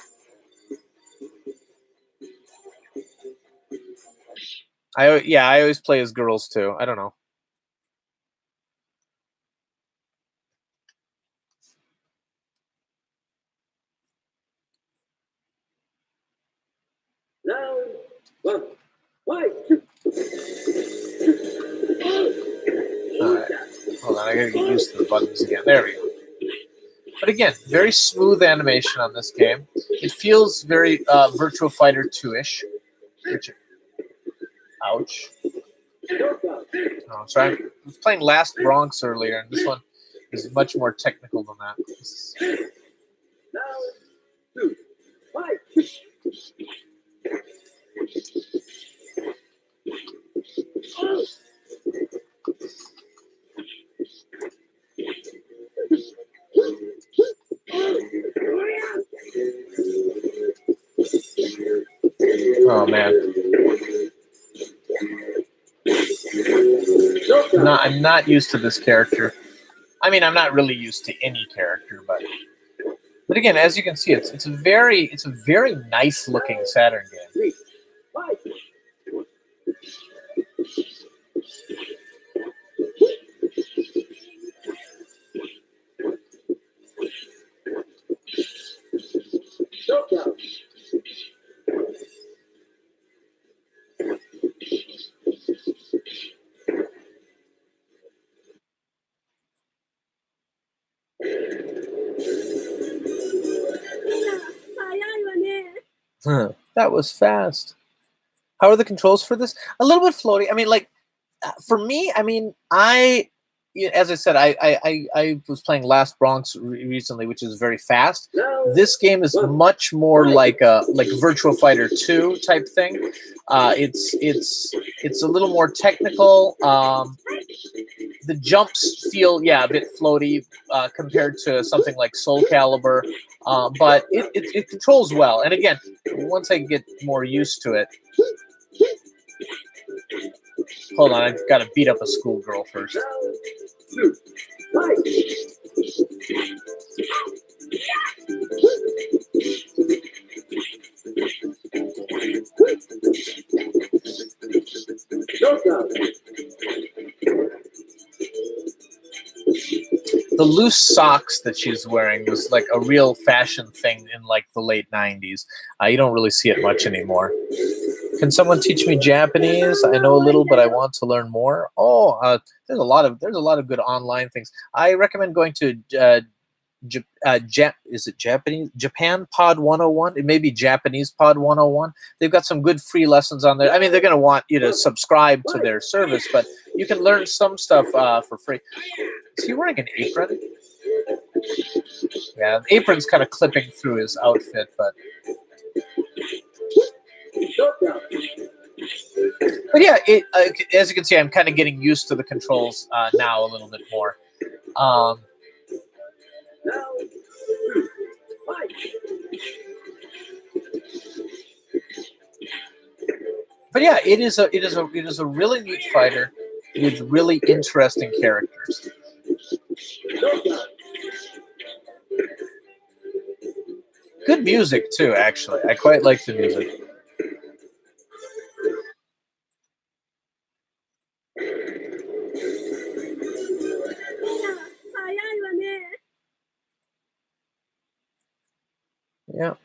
[SPEAKER 1] I always play as girls too. I don't know. I gotta get used to the buttons again. There we go. But again, very smooth animation on this game. It feels very Virtua Fighter 2-ish. Ouch. Oh, sorry. I was playing Last Bronx earlier, and this one is much more technical than that. Oh man. No, I'm not used to this character. I mean, I'm not really used to any character, but again, as you can see, it's a very nice looking Saturn game. That was fast. How are the controls for this? A little bit floaty. I mean, like for me, I mean, as I said, I was playing Last Bronx recently, which is very fast. This game is much more like Virtua Fighter 2 type thing. It's a little more technical. The jumps feel a bit floaty compared to something like Soul Calibur, but it controls well. And again, once I get more used to it. Hold on, I've got to beat up a schoolgirl first. The loose socks that she's wearing was like a real fashion thing in like the late 90s. You don't really see it much anymore. Can someone teach me Japanese? I know a little, but I want to learn more. Oh, there's a lot of good online things. I recommend going to is it Japanese? Japan Pod 101. It may be Japanese Pod 101. They've got some good free lessons on there. I mean, they're going to want you to subscribe to their service, but you can learn some stuff for free. Is he wearing an apron? Yeah, the apron's kind of clipping through his outfit, but yeah, as you can see, I'm kind of getting used to the controls now a little bit more. But yeah, it is a really neat fighter with really interesting characters. Good music too, actually. I quite like the music. Yeah.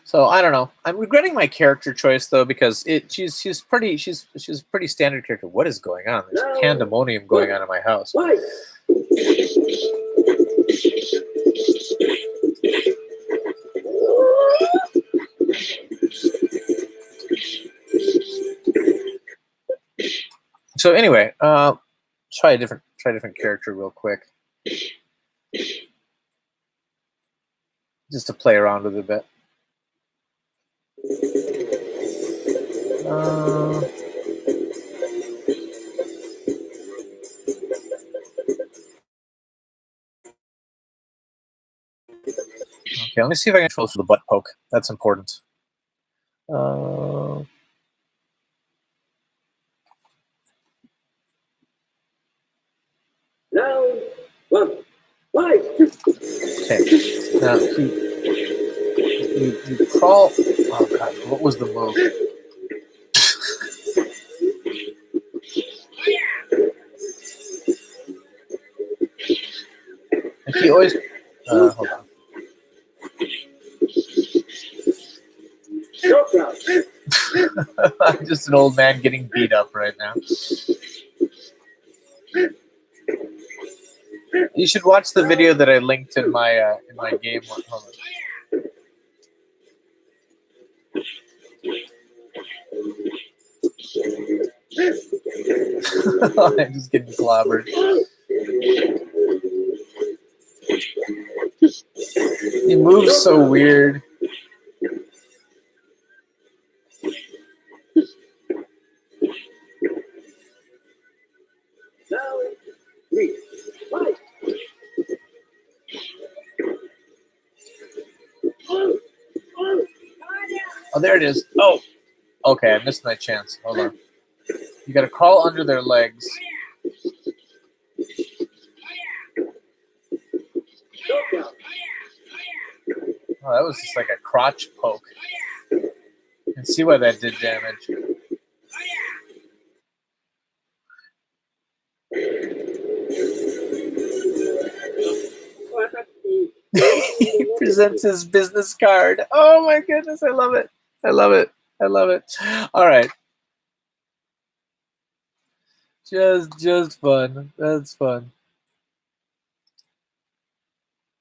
[SPEAKER 1] So I don't know. I'm regretting my character choice though because she's pretty standard character. What is going on? There's pandemonium going on in my house. So anyway, try a different character real quick, just to play around with it a bit. Okay, let me see if I can control for the butt poke. That's important.
[SPEAKER 2] Round one, fight.
[SPEAKER 1] Okay. Now you crawl. Oh god, what was the move? And he always. Hold on. I'm just an old man getting beat up right now. You should watch the video that I linked in my game. Hold on. I'm just getting clobbered. He moves so weird.
[SPEAKER 2] Now, 3, 5.
[SPEAKER 1] Oh, there it is. Oh, okay. I missed my chance. Hold on. You got to crawl under their legs. Oh, that was just like a crotch poke. You can see why that did damage. He presents his business card. Oh my goodness, I love it. I love it. I love it. All right. Just fun. That's fun.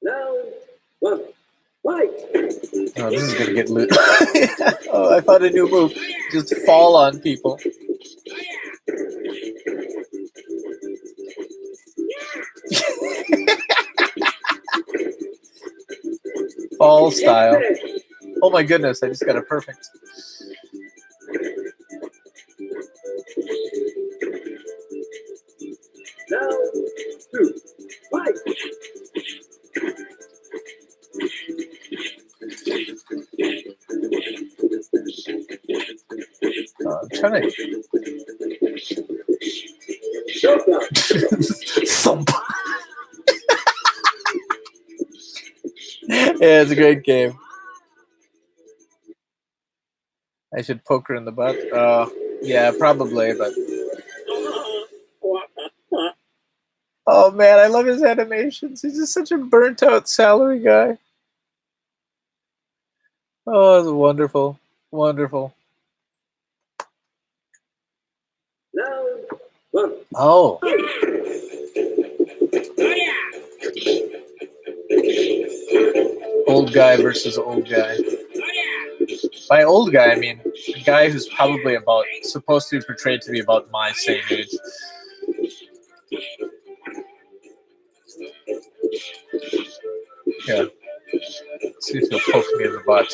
[SPEAKER 2] Now, 1, 5.
[SPEAKER 1] Oh, this is gonna get loot. Oh, I found a new move. Just fall on people. Fall style. Oh my goodness, I just got a perfect.
[SPEAKER 2] Now, 2, 5.
[SPEAKER 1] I'm trying to thump. Yeah, it's a great game. I should poke her in the butt. Yeah, probably, but. Oh man, I love his animations. He's just such a burnt out salary guy. Oh, it's wonderful. Wonderful.
[SPEAKER 2] Now, 1.
[SPEAKER 1] Oh. Old guy versus old guy. By old guy, I mean a guy who's probably supposed to be portrayed to be about my same age. Yeah. Let's see if he'll poke me in the butt.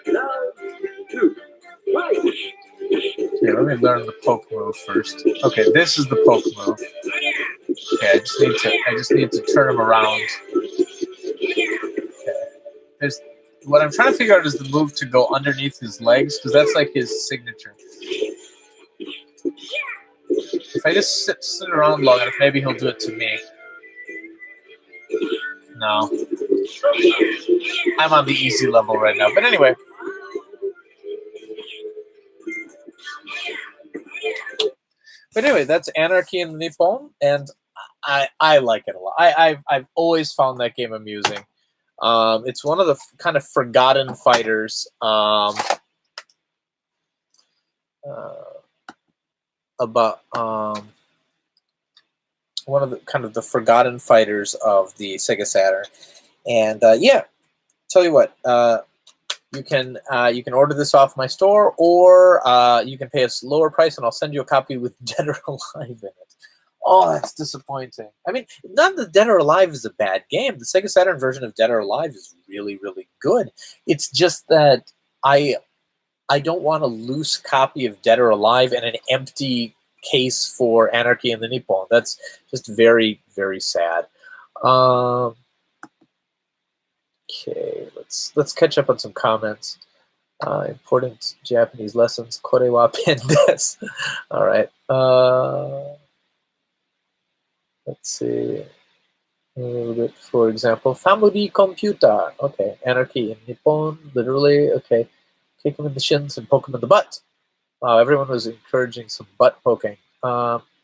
[SPEAKER 2] Now, 2, 5.
[SPEAKER 1] Okay, let me learn the poke move first. Okay, this is the poke move. Okay, I just need to turn him around. Okay. What I'm trying to figure out is the move to go underneath his legs, because that's like his signature. If I just sit around long enough, maybe he'll do it to me. No. I'm on the easy level right now. But anyway. That's Anarchy in the Nippon, and I like it a lot. I've always found that game amusing. It's one of the kind of forgotten fighters. One of the kind of the forgotten fighters of the Sega Saturn, and yeah, tell you what, you can order this off my store, or you can pay a lower price, and I'll send you a copy with Dead or Alive in it. Oh, that's disappointing. I mean, not that Dead or Alive is a bad game. The Sega Saturn version of Dead or Alive is really, really good. It's just that I don't want a loose copy of Dead or Alive and an empty case for Anarchy in the Nippon. That's just very, very sad. Okay, let's catch up on some comments. Important Japanese lessons. Kore wa pen desu. All right. Let's see. A little bit, for example, family computer. Okay, Anarchy in Nippon. Literally, okay. Kick him in the shins and poke him in the butt. Wow, everyone was encouraging some butt poking.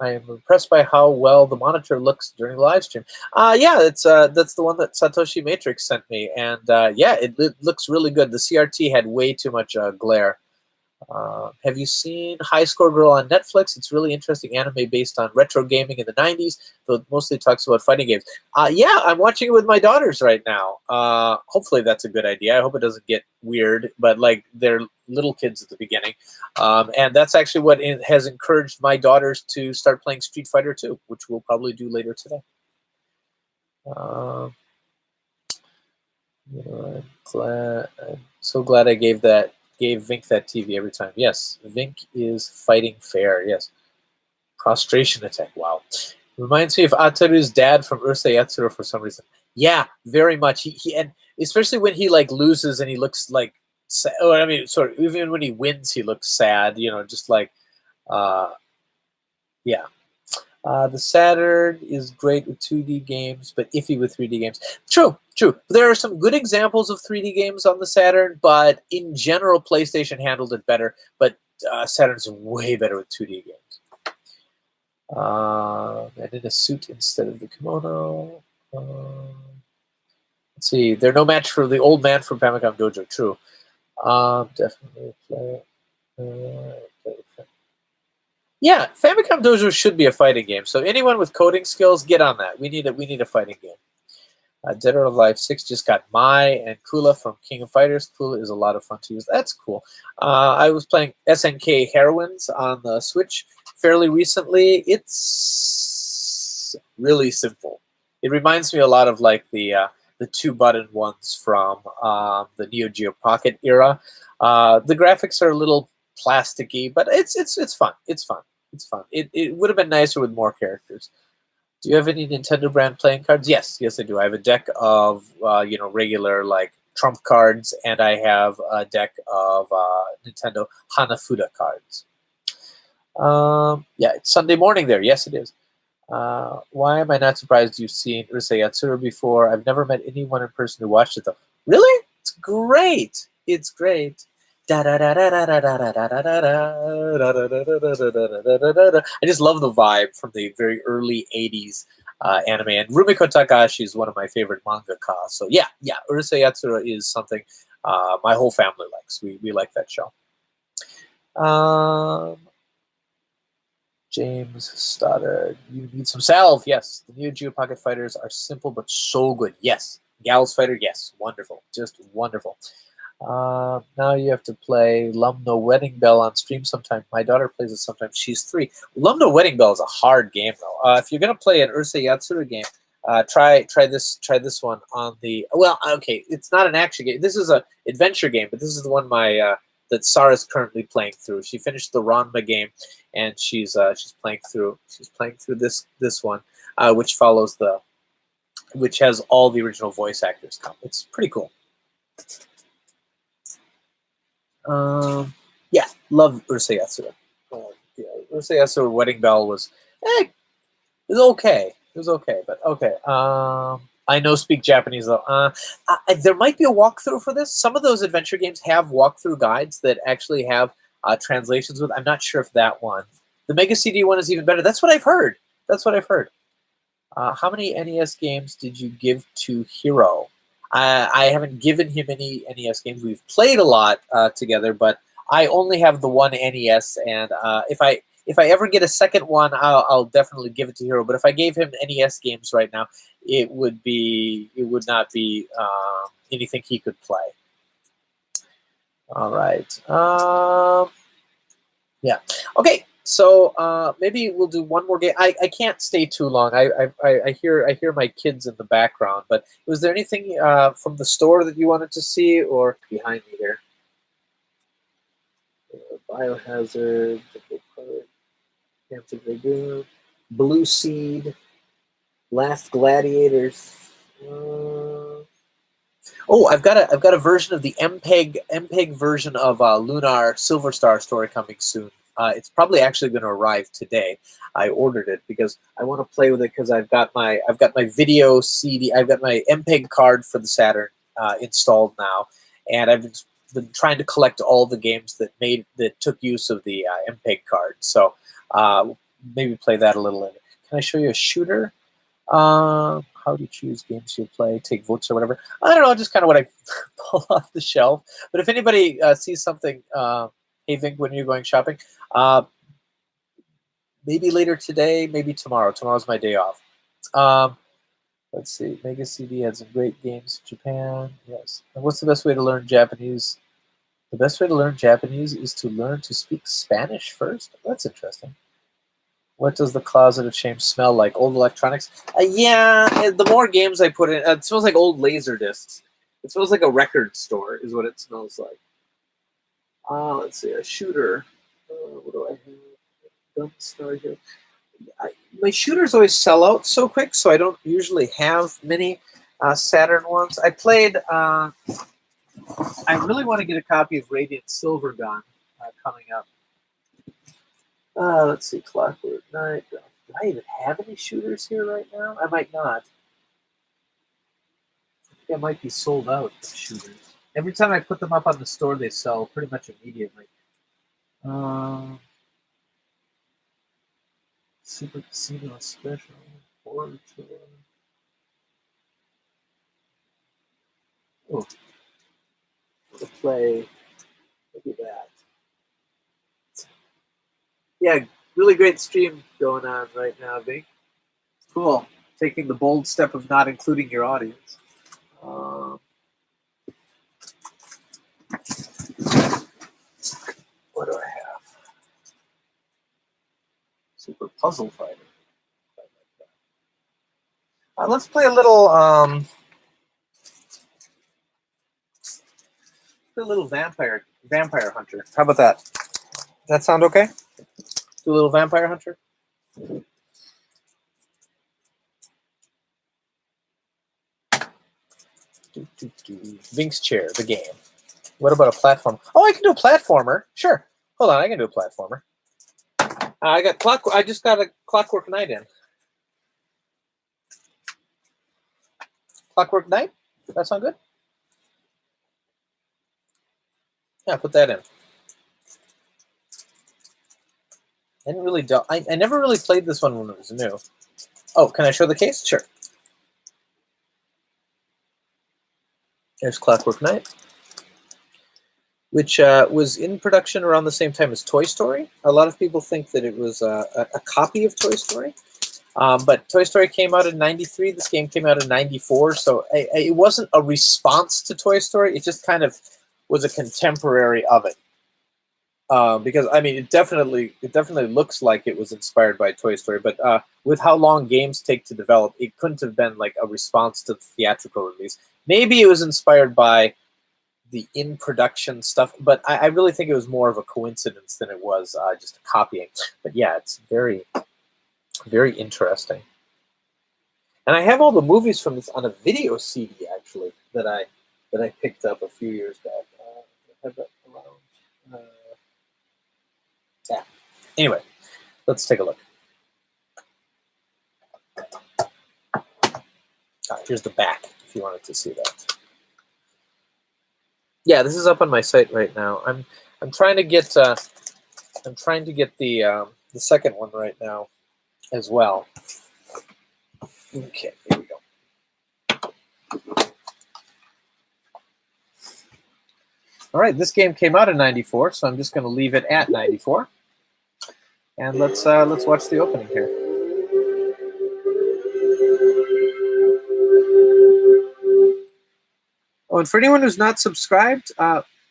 [SPEAKER 1] I am impressed by how well the monitor looks during the live stream. Yeah, that's the one that Satoshi Matrix sent me, and yeah, it looks really good. The CRT had way too much glare. Have you seen High Score Girl on Netflix? It's really interesting anime based on retro gaming in the 90s, though it mostly talks about fighting games. Yeah, I'm watching it with my daughters right now. Hopefully that's a good idea. I hope it doesn't get weird, but like they're little kids at the beginning. And that's actually what has encouraged my daughters to start playing Street Fighter 2, which we'll probably do later today. I'm so glad I gave Vinnk that TV every time. Yes, Vinnk is fighting fair. Yes. Prostration attack. Wow. Reminds me of Ataru's dad from Urusei Yatsura for some reason. Yeah, very much. He and especially when he like loses and he looks like sad. Oh, I mean, sorry, even when he wins, he looks sad. You know, just like, yeah. The Saturn is great with 2D games, but iffy with 3D games. True. There are some good examples of 3D games on the Saturn, but in general, PlayStation handled it better. But Saturn's way better with 2D games. And in a suit instead of the kimono. Let's see. They're no match for the old man from Famicom Dojo. True. Definitely play. Yeah, Famicom Dojo should be a fighting game. So anyone with coding skills, get on that. We need a fighting game. Dead or Alive 6 just got Mai and Kula from King of Fighters. Kula is a lot of fun to use. That's cool. I was playing SNK Heroines on the Switch fairly recently. It's really simple. It reminds me a lot of like the 2-button ones from the Neo Geo Pocket era. The graphics are a little plasticky, but it's fun. It's fun. It would have been nicer with more characters. Do you have any Nintendo brand playing cards? Yes, I do. I have a deck of regular like trump cards, and I have a deck of Nintendo Hanafuda cards. Yeah, it's Sunday morning there. Yes, it is. Why am I not surprised you've seen Urusei Yatsura before? I've never met anyone in person who watched it though. Really? It's great. It's great. I just love the vibe from the very early 80s anime. And Rumiko Takahashi is one of my favorite mangaka. So yeah, Urusei Yatsura is something my whole family likes. We like that show. James Stoddard, you need some salve. Yes, the Neo Geo Pocket Fighters are simple but so good. Yes, Gals Fighter. Yes, wonderful, just wonderful. Now you have to play Lumno Wedding Bell on stream sometime. My daughter plays it sometimes. She's 3. Lumno Wedding Bell is a hard game though. If you're gonna play an Urusei Yatsura game, try this one on the. Well, okay, it's not an action game. This is an adventure game, but this is the one that Sarah's currently playing through. She finished the Ranma game, and she's playing through this one, which has all the original voice actors come. It's pretty cool. Yeah, love Urusei Yatsura. Yeah, Urusei Yatsura Wedding Bell was it was okay. It was okay, but okay. I know speak Japanese though. There might be a walkthrough for this. Some of those adventure games have walkthrough guides that actually have translations with. I'm not sure if that one. The Mega CD one is even better. That's what I've heard. How many NES games did you give to Hiro? I haven't given him any NES games. We've played a lot together, but I only have the one NES. And if I ever get a second one, I'll definitely give it to Hiro. But if I gave him NES games right now, it would not be anything he could play. All right. Yeah. Okay. So maybe we'll do one more game. I can't stay too long. I hear my kids in the background. But was there anything from the store that you wanted to see, or behind me here? Biohazard, Cancer Dragoon, Blue Seed, Last Gladiators. Oh, I've got a version of the MPEG version of Lunar Silver Star story coming soon. It's probably actually going to arrive today. I ordered it because I want to play with it because I've got my video CD. I've got my MPEG card for the Saturn installed now, and I've been trying to collect all the games that took use of the MPEG card. So maybe play that a little later. Can I show you a shooter? How do you choose games you play? Take votes or whatever. I don't know, just kind of what I pull off the shelf. But if anybody sees something, hey Vinnk, when you're going shopping, maybe later today, maybe tomorrow. Tomorrow's my day off. Let's see. Mega CD had some great games in Japan. Yes. And what's the best way to learn Japanese? The best way to learn Japanese is to learn to speak Spanish first. That's interesting. What does the closet of shame smell like? Old electronics? Yeah, the more games I put in, it smells like old laser discs. It smells like a record store is what it smells like. Let's see, a shooter. What do I have? Gunstar here. My shooters always sell out so quick, so I don't usually have many Saturn ones. I played, I really want to get a copy of Radiant Silver Gun coming up. Let's see, Clockwork Knight. Do I even have any shooters here right now? I might not. I think I might be sold out of shooters. Every time I put them up on the store, they sell pretty much immediately. Super Casino Special. Horror Tour. Oh. To play. Look at that. Yeah, really great stream going on right now, Vinnk. It's cool. Taking the bold step of not including your audience. What do I have? Super Puzzle Fighter. Let's play a little Vampire Hunter. How about that? Does that sound okay? Do a little Vampire Hunter. Vink's Chair, the game. What about a platform? Oh, I can do a platformer. Sure. Hold on, I can do a platformer. I just got a Clockwork Knight in. Clockwork Knight? Does that sound good? Yeah, put that in. I never really played this one when it was new. Oh, can I show the case? Sure. There's Clockwork Knight, which was in production around the same time as Toy Story. A lot of people think that it was a copy of Toy Story, but Toy Story came out in '93. This game came out in '94, so it wasn't a response to Toy Story. It just kind of was a contemporary of it. Because I mean, it definitely looks like it was inspired by Toy Story, but with how long games take to develop, it couldn't have been like a response to the theatrical release. Maybe it was inspired by the in-production stuff, but I really think it was more of a coincidence than it was just a copying. But yeah, it's very, very interesting. And I have all the movies from this on a video CD actually that I picked up a few years back. I have that around. Yeah. Anyway, let's take a look. Here's the back if you wanted to see that. Yeah, this is up on my site right now. I'm trying to get the second one right now as well. Okay, here we go. All right, this game came out in '94, so I'm just going to leave it at '94. And let's watch the opening here. Oh, and for anyone who's not subscribed,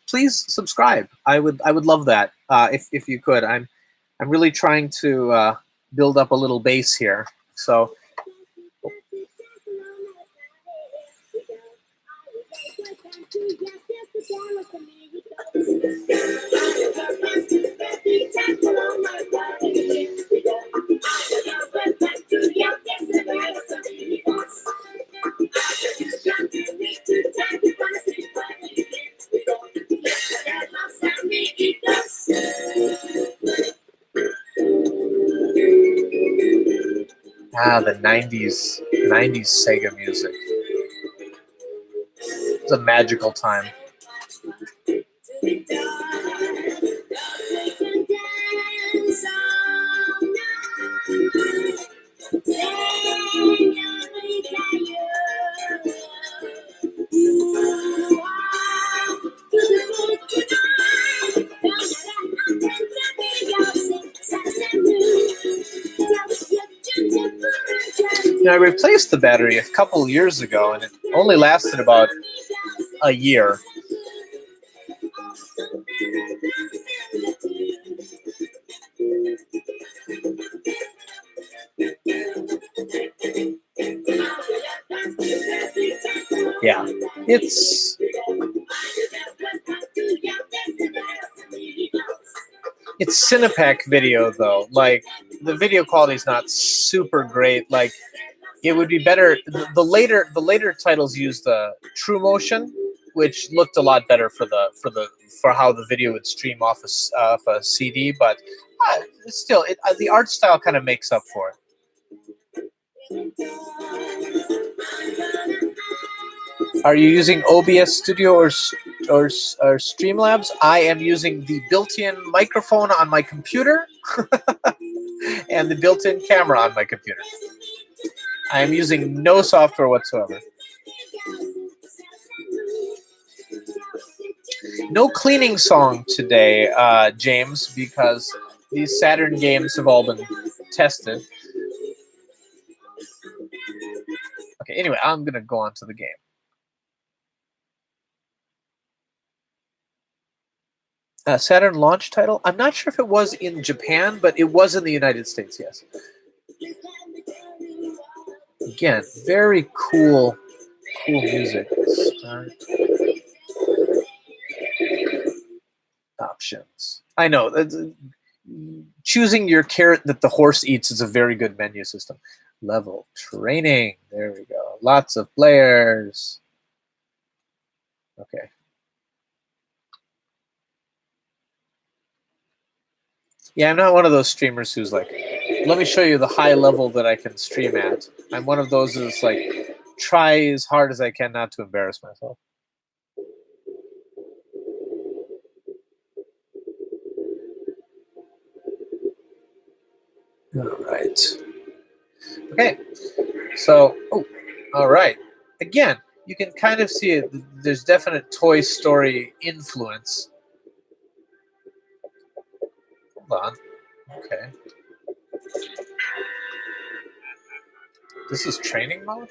[SPEAKER 1] please subscribe. I would love that if you could. I'm really trying to build up a little base here. So. The 90s Sega music. It's a magical time. I replaced the battery a couple years ago, and it only lasted about a year. Yeah, it's Cinepack video though. Like the video quality is not super great. Like it would be better. The later titles used the True Motion, which looked a lot better for how the video would stream off a CD. But still, the art style kind of makes up for it. Are you using OBS Studio or Streamlabs? I am using the built-in microphone on my computer and the built-in camera on my computer. I am using no software whatsoever. No cleaning song today, James, because these Saturn games have all been tested. Okay, anyway, I'm going to go on to the game. Saturn launch title? I'm not sure if it was in Japan, but it was in the United States, yes. Again, very cool music. Start. Options. I know. Choosing your carrot that the horse eats is a very good menu system. Level training. There we go. Lots of players. Okay. Yeah, I'm not one of those streamers who's like, let me show you the high level that I can stream at. I'm one of those who's like, try as hard as I can not to embarrass myself. All right. Okay. So, all right. Again, you can kind of see it. There's definite Toy Story influence. Hold on. Okay. This is training mode?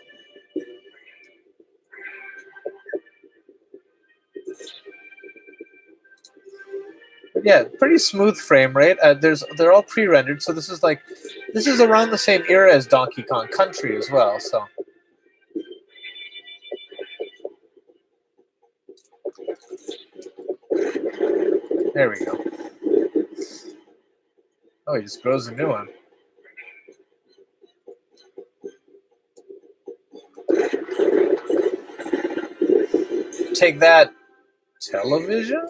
[SPEAKER 1] But yeah, pretty smooth frame rate. They're all pre-rendered, so this is around the same era as Donkey Kong Country as well. So there we go. Oh, he just grows a new one. Take that, television?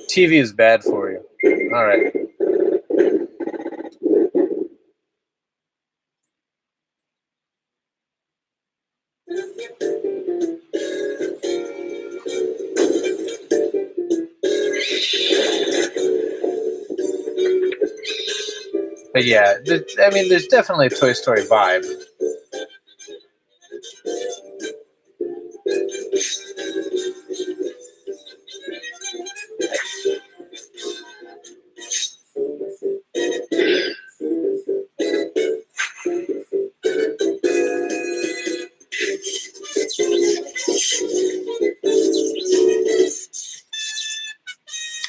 [SPEAKER 1] TV is bad for you. All right. But yeah, I mean, there's definitely a Toy Story vibe.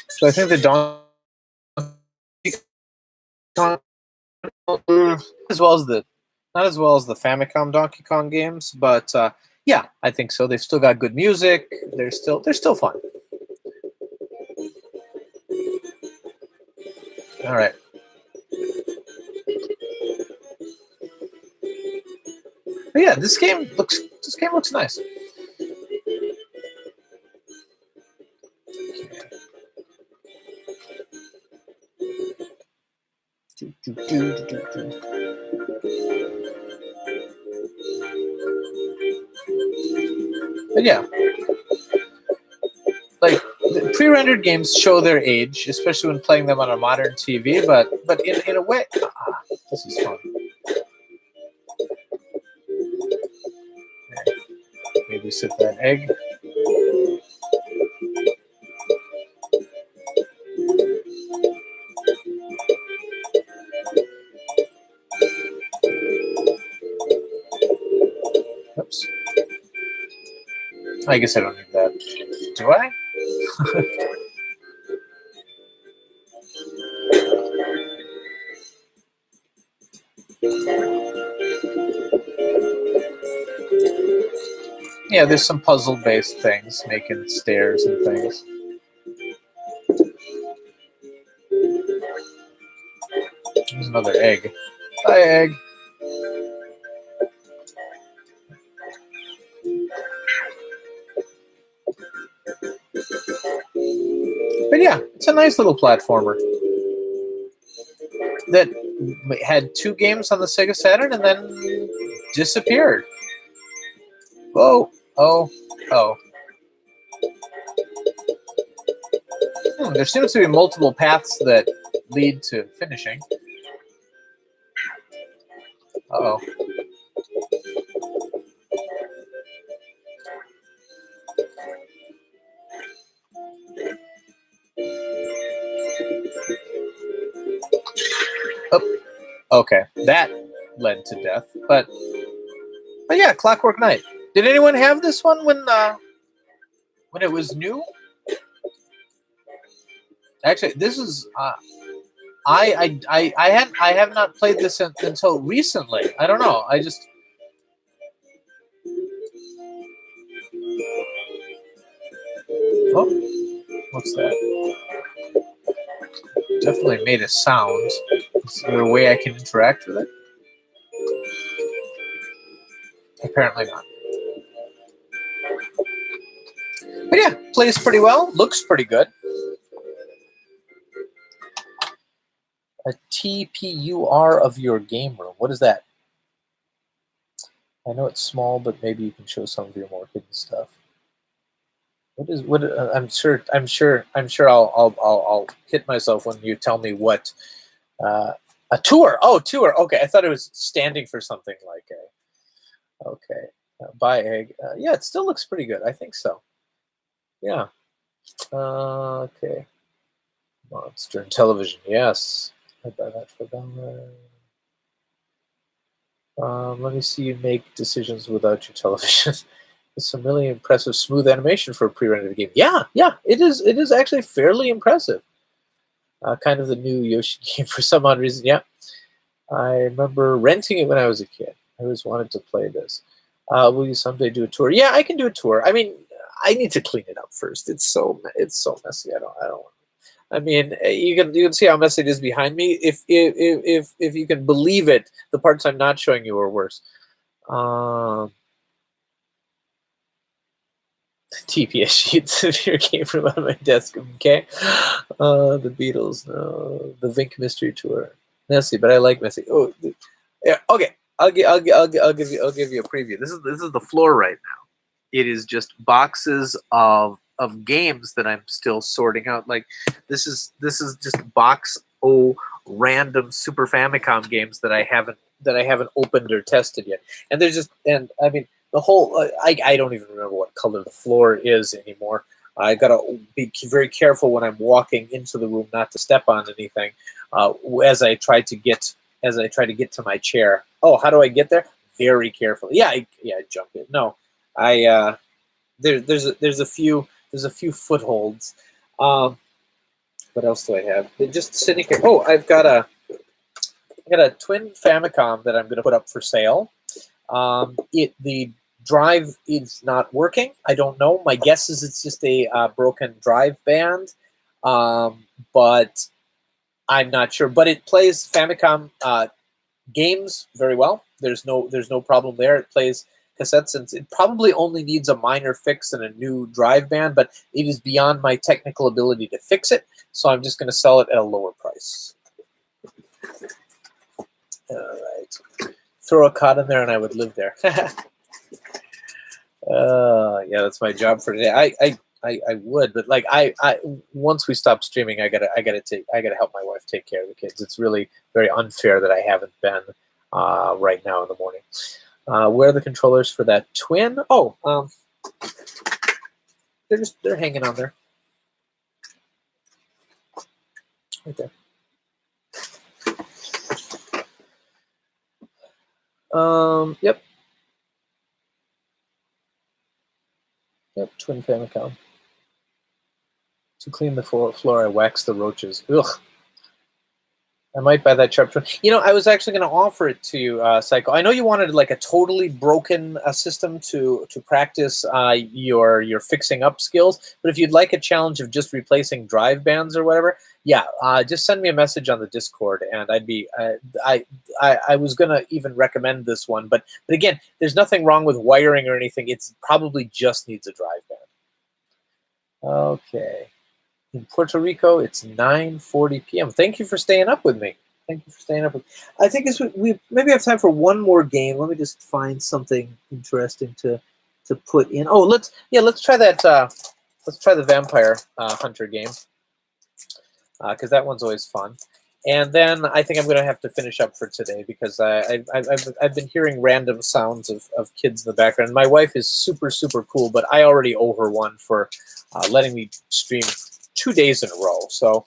[SPEAKER 1] So I think the Donkey Kong, as well as not as well as the Famicom Donkey Kong games, but yeah, I think so. They've still got good music. They're still fun. All right. But yeah, this game looks nice. But yeah, like the pre-rendered games show their age, especially when playing them on a modern TV. But in a way, this is fun. Maybe sit that egg. I guess I don't need that. Do I? Yeah, there's some puzzle-based things, making stairs and things. There's another egg. Hi, egg. But yeah, it's a nice little platformer that had 2 games on the Sega Saturn and then disappeared. Whoa. Oh. Oh. There seems to be multiple paths that lead to finishing. Uh-oh. Oh, okay. That led to death. But yeah, Clockwork Knight. Did anyone have this one when it was new? Actually, this is I have not played this until recently. I don't know. I just what's that? Definitely made a sound. Is there a way I can interact with it? Apparently not. But yeah, plays pretty well. Looks pretty good. A TPUR of your game room. What is that? I know it's small, but maybe you can show some of your more hidden stuff. What is what? I'm sure I'll hit myself when you tell me what. A tour. Oh, tour. Okay, I thought it was standing for something like a. Okay, buy egg. Yeah, it still looks pretty good. I think so. Yeah. Okay. Monster and television. Yes. I buy that for $1. Let me see you make decisions without your television. It's some really impressive smooth animation for a pre-rendered game. Yeah, it is. It is actually fairly impressive. Kind of the new Yoshi game for some odd reason. Yeah, I remember renting it when I was a kid. I always wanted to play this. Will you someday do a tour? Yeah, I can do a tour. I mean, I need to clean it up first. It's so messy. I don't. I mean, you can see how messy it is behind me. If you can believe it, the parts I'm not showing you are worse. TPS sheets of your game from on my desk. Okay, the Beatles, no, the Vinnk mystery tour. Messy, but I like messy. Oh, yeah. Okay, I'll give you a preview. This is the floor right now. It is just boxes of games that I'm still sorting out. Like this is just box random Super Famicom games that I haven't opened or tested yet. And there's just I mean the whole I don't even remember what color the floor is anymore. I gotta be very careful when I'm walking into the room not to step on anything. As I try to get to my chair. Oh, how do I get there? Very carefully. Yeah, I jump in. No, I there's a few footholds. What else do I have? They're just sitting here. Oh, I got a twin Famicom that I'm going to put up for sale. The drive is not working. I don't know. My guess is it's just a broken drive band, but I'm not sure. But it plays Famicom games very well. There's no problem there. It plays cassettes, and it probably only needs a minor fix and a new drive band, but it is beyond my technical ability to fix it. So I'm just going to sell it at a lower price. All right. Throw a cot in there and I would live there. Yeah, that's my job for today. I would, but like I once we stop streaming, I gotta help my wife take care of the kids. It's really very unfair that I haven't been right now in the morning. Where are the controllers for that twin? Oh, they're hanging on there, right there. Yep. Yep, twin Famicom. To clean the floor, I wax the roaches. Ugh. I might buy that sharp twin. You know, I was actually going to offer it to you, Psycho. I know you wanted like a totally broken system to practice your fixing up skills, but if you'd like a challenge of just replacing drive bands or whatever, yeah, just send me a message on the Discord, and I'd be. I was going to even recommend this one, but again, there's nothing wrong with wiring or anything. It's probably just needs a drive band. Okay. In Puerto Rico, it's 9:40 p.m. Thank you for staying up with me. Thank you for staying up with me. I think we maybe have time for one more game. Let me just find something interesting to put in. Oh, let's try that. Let's try the Vampire Hunter game because that one's always fun. And then I think I'm going to have to finish up for today because I've been hearing random sounds of kids in the background. My wife is super, super cool, but I already owe her one for letting me stream 2 days in a row. So,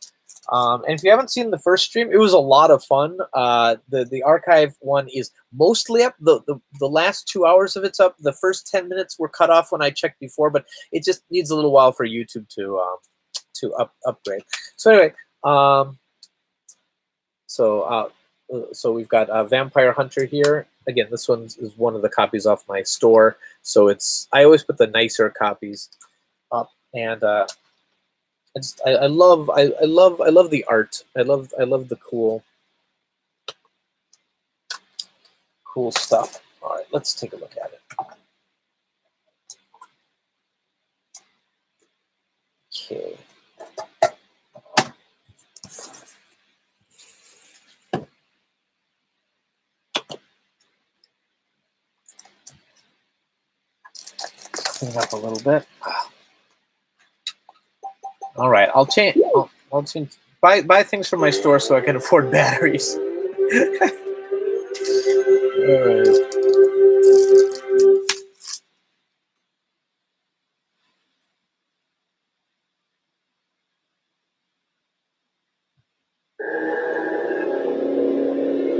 [SPEAKER 1] and if you haven't seen the first stream, it was a lot of fun. The archive one is mostly up. The last 2 hours of it's up. The first 10 minutes were cut off when I checked before, but it just needs a little while for YouTube to upgrade. So anyway, so we've got Vampire Hunter here. Again, this one is one of the copies off my store. So I always put the nicer copies up, and I love the art. I love the cool stuff. All right, let's take a look at it. Okay. Clean up a little bit. All right, I'll change. I'll change. Buy things from my store so I can afford batteries. All right.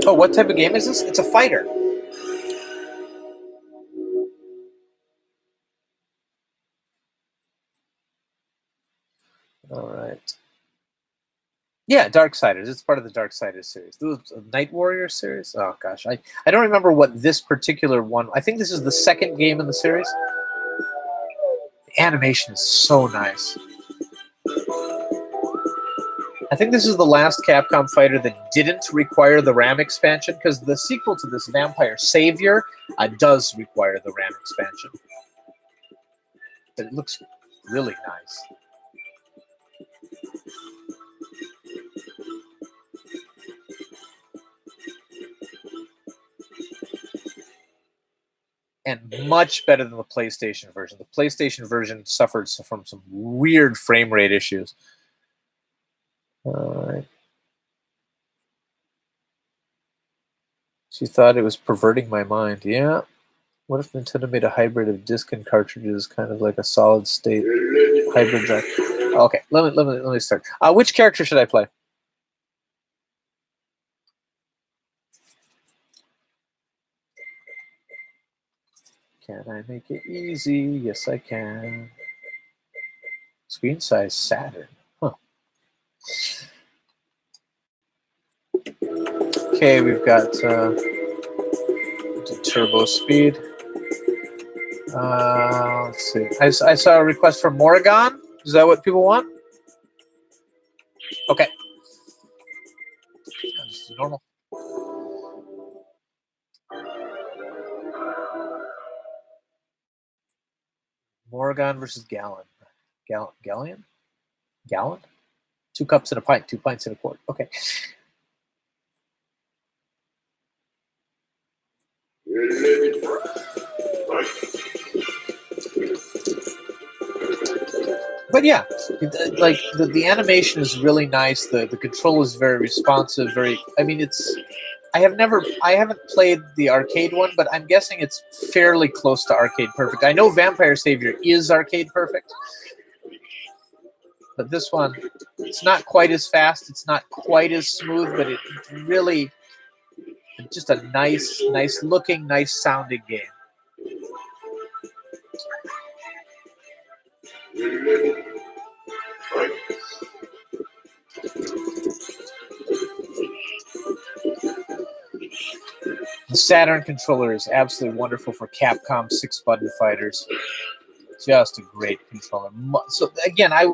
[SPEAKER 1] Oh, what type of game is this? It's a fighter. All right. Yeah, Darksiders. It's part of the Darksiders series. The Night Warrior series? Oh, gosh. I don't remember what this particular one... I think this is the second game in the series. The animation is so nice. I think this is the last Capcom fighter that didn't require the RAM expansion, because the sequel to this, Vampire Savior, does require the RAM expansion. But it looks really nice. And much better than the PlayStation version. The PlayStation version suffered from some weird frame rate issues. All right. She thought it was perverting my mind. Yeah. What if Nintendo made a hybrid of disc and cartridges, kind of like a solid state hybrid drive? Okay, let me start. Which character should I play? Can I make it easy? Yes, I can. Screen size Saturn. Huh. Okay, we've got turbo speed. Let's see. I saw a request for Morrigan. Is that what people want? Okay. Just normal. Morrigan versus Gallon. Galleon? Gallon? 2 cups and a pint. 2 pints and a quart. Okay. But yeah, like the animation is really nice. The control is very responsive. I mean, I haven't played the arcade one, but I'm guessing it's fairly close to arcade perfect. I know Vampire Savior is arcade perfect, but this one, it's not quite as fast. It's not quite as smooth, but it really just a nice looking, nice sounding game. Saturn controller is absolutely wonderful for Capcom 6-button fighters. Just a great controller. So again, I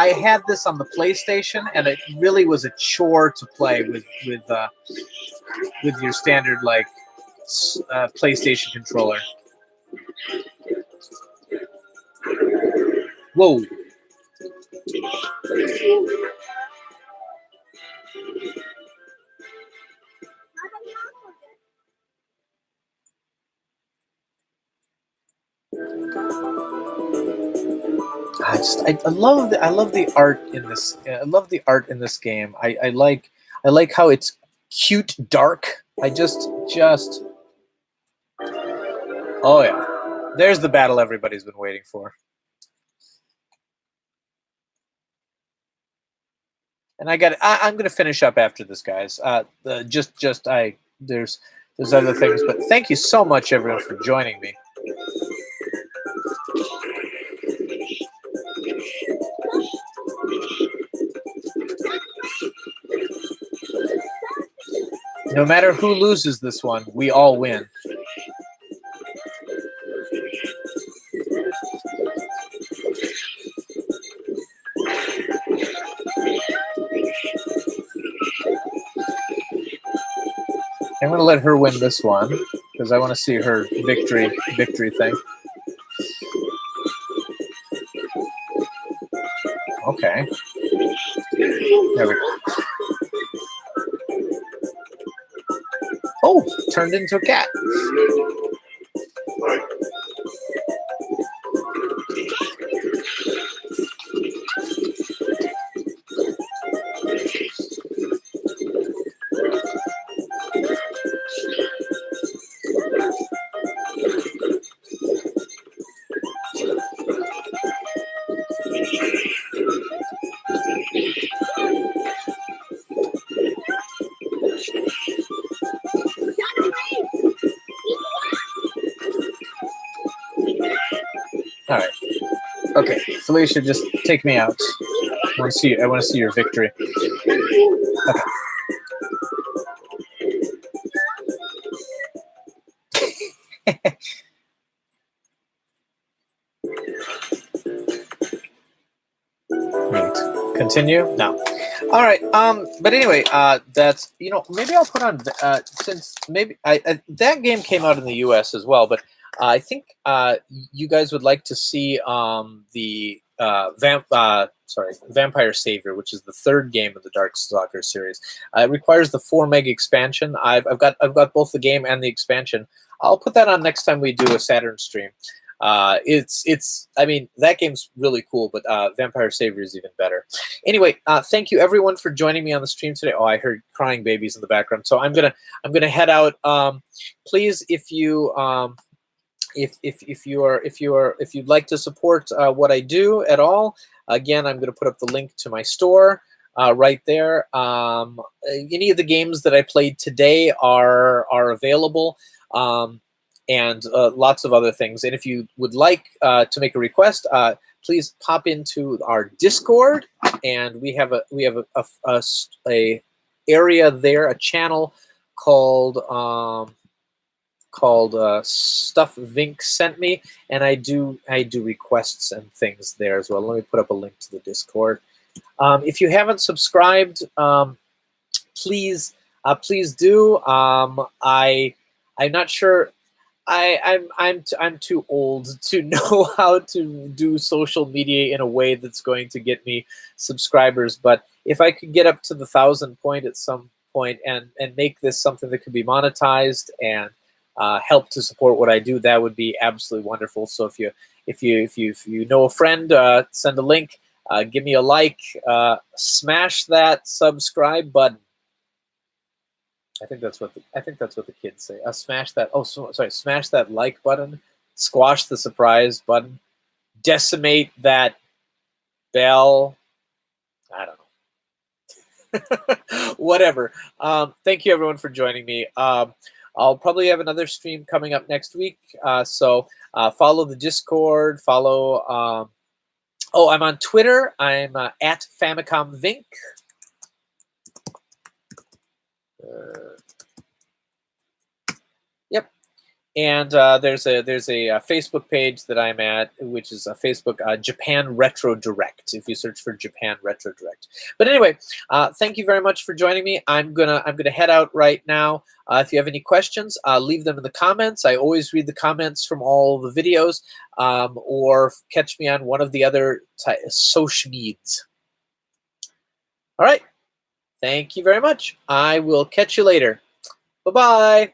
[SPEAKER 1] had this on the PlayStation, and it really was a chore to play with your standard like PlayStation controller. Whoa. I love the art in this. I love the art in this game. I like how it's cute, dark. Oh yeah, there's the battle everybody's been waiting for. And I'm gonna finish up after this, guys. There's other things, but thank you so much, everyone, for joining me. No matter who loses this one, we all win. I'm going to let her win this one because I want to see her victory thing. Okay. There we go. Oh, turned into a cat. All right. Okay, Felicia, just take me out. I want to see your victory. Okay. Right. Continue? No. All right. But anyway, that's, maybe I'll put on since maybe that game came out in the U.S. as well, but I think you guys would like to see the Vampire Savior, which is the third game of the Darkstalker series. It requires the 4 meg expansion. I've got both the game and the expansion. I'll put that on next time we do a Saturn stream. I mean, that game's really cool, but Vampire Savior is even better. Anyway, thank you everyone for joining me on the stream today. Oh, I heard crying babies in the background, so I'm gonna head out. Please, if you'd like to support what I do at all, again, I'm going to put up the link to my store right there. Any of the games that I played today are available, and lots of other things. And if you would like to make a request, please pop into our Discord, and we have a area there, a channel called Stuff Vinnk sent me, and I do requests and things there as well. Let me put up a link to the Discord. If you haven't subscribed, please do. I'm not sure. I'm too old to know how to do social media in a way that's going to get me subscribers. But if I could get up to the 1,000 point at some point and make this something that could be monetized and help to support what I do, that would be absolutely wonderful. So if you know a friend, send a link, give me a like, smash that subscribe button. I think that's what the kids say. Smash that. Oh, sorry. Smash that like button. Squash the surprise button. Decimate that bell. I don't know. Whatever. Thank you everyone for joining me. I'll probably have another stream coming up next week. So follow the Discord. Follow. Oh, I'm on Twitter. I'm at Famicom Vinnk. And there's a Facebook page that I'm at, which is a Facebook Japan Retro Direct. If you search for Japan Retro Direct. But anyway, thank you very much for joining me. I'm gonna head out right now. If you have any questions, leave them in the comments. I always read the comments from all the videos, or catch me on one of the other social medias. All right. Thank you very much. I will catch you later. Bye-bye.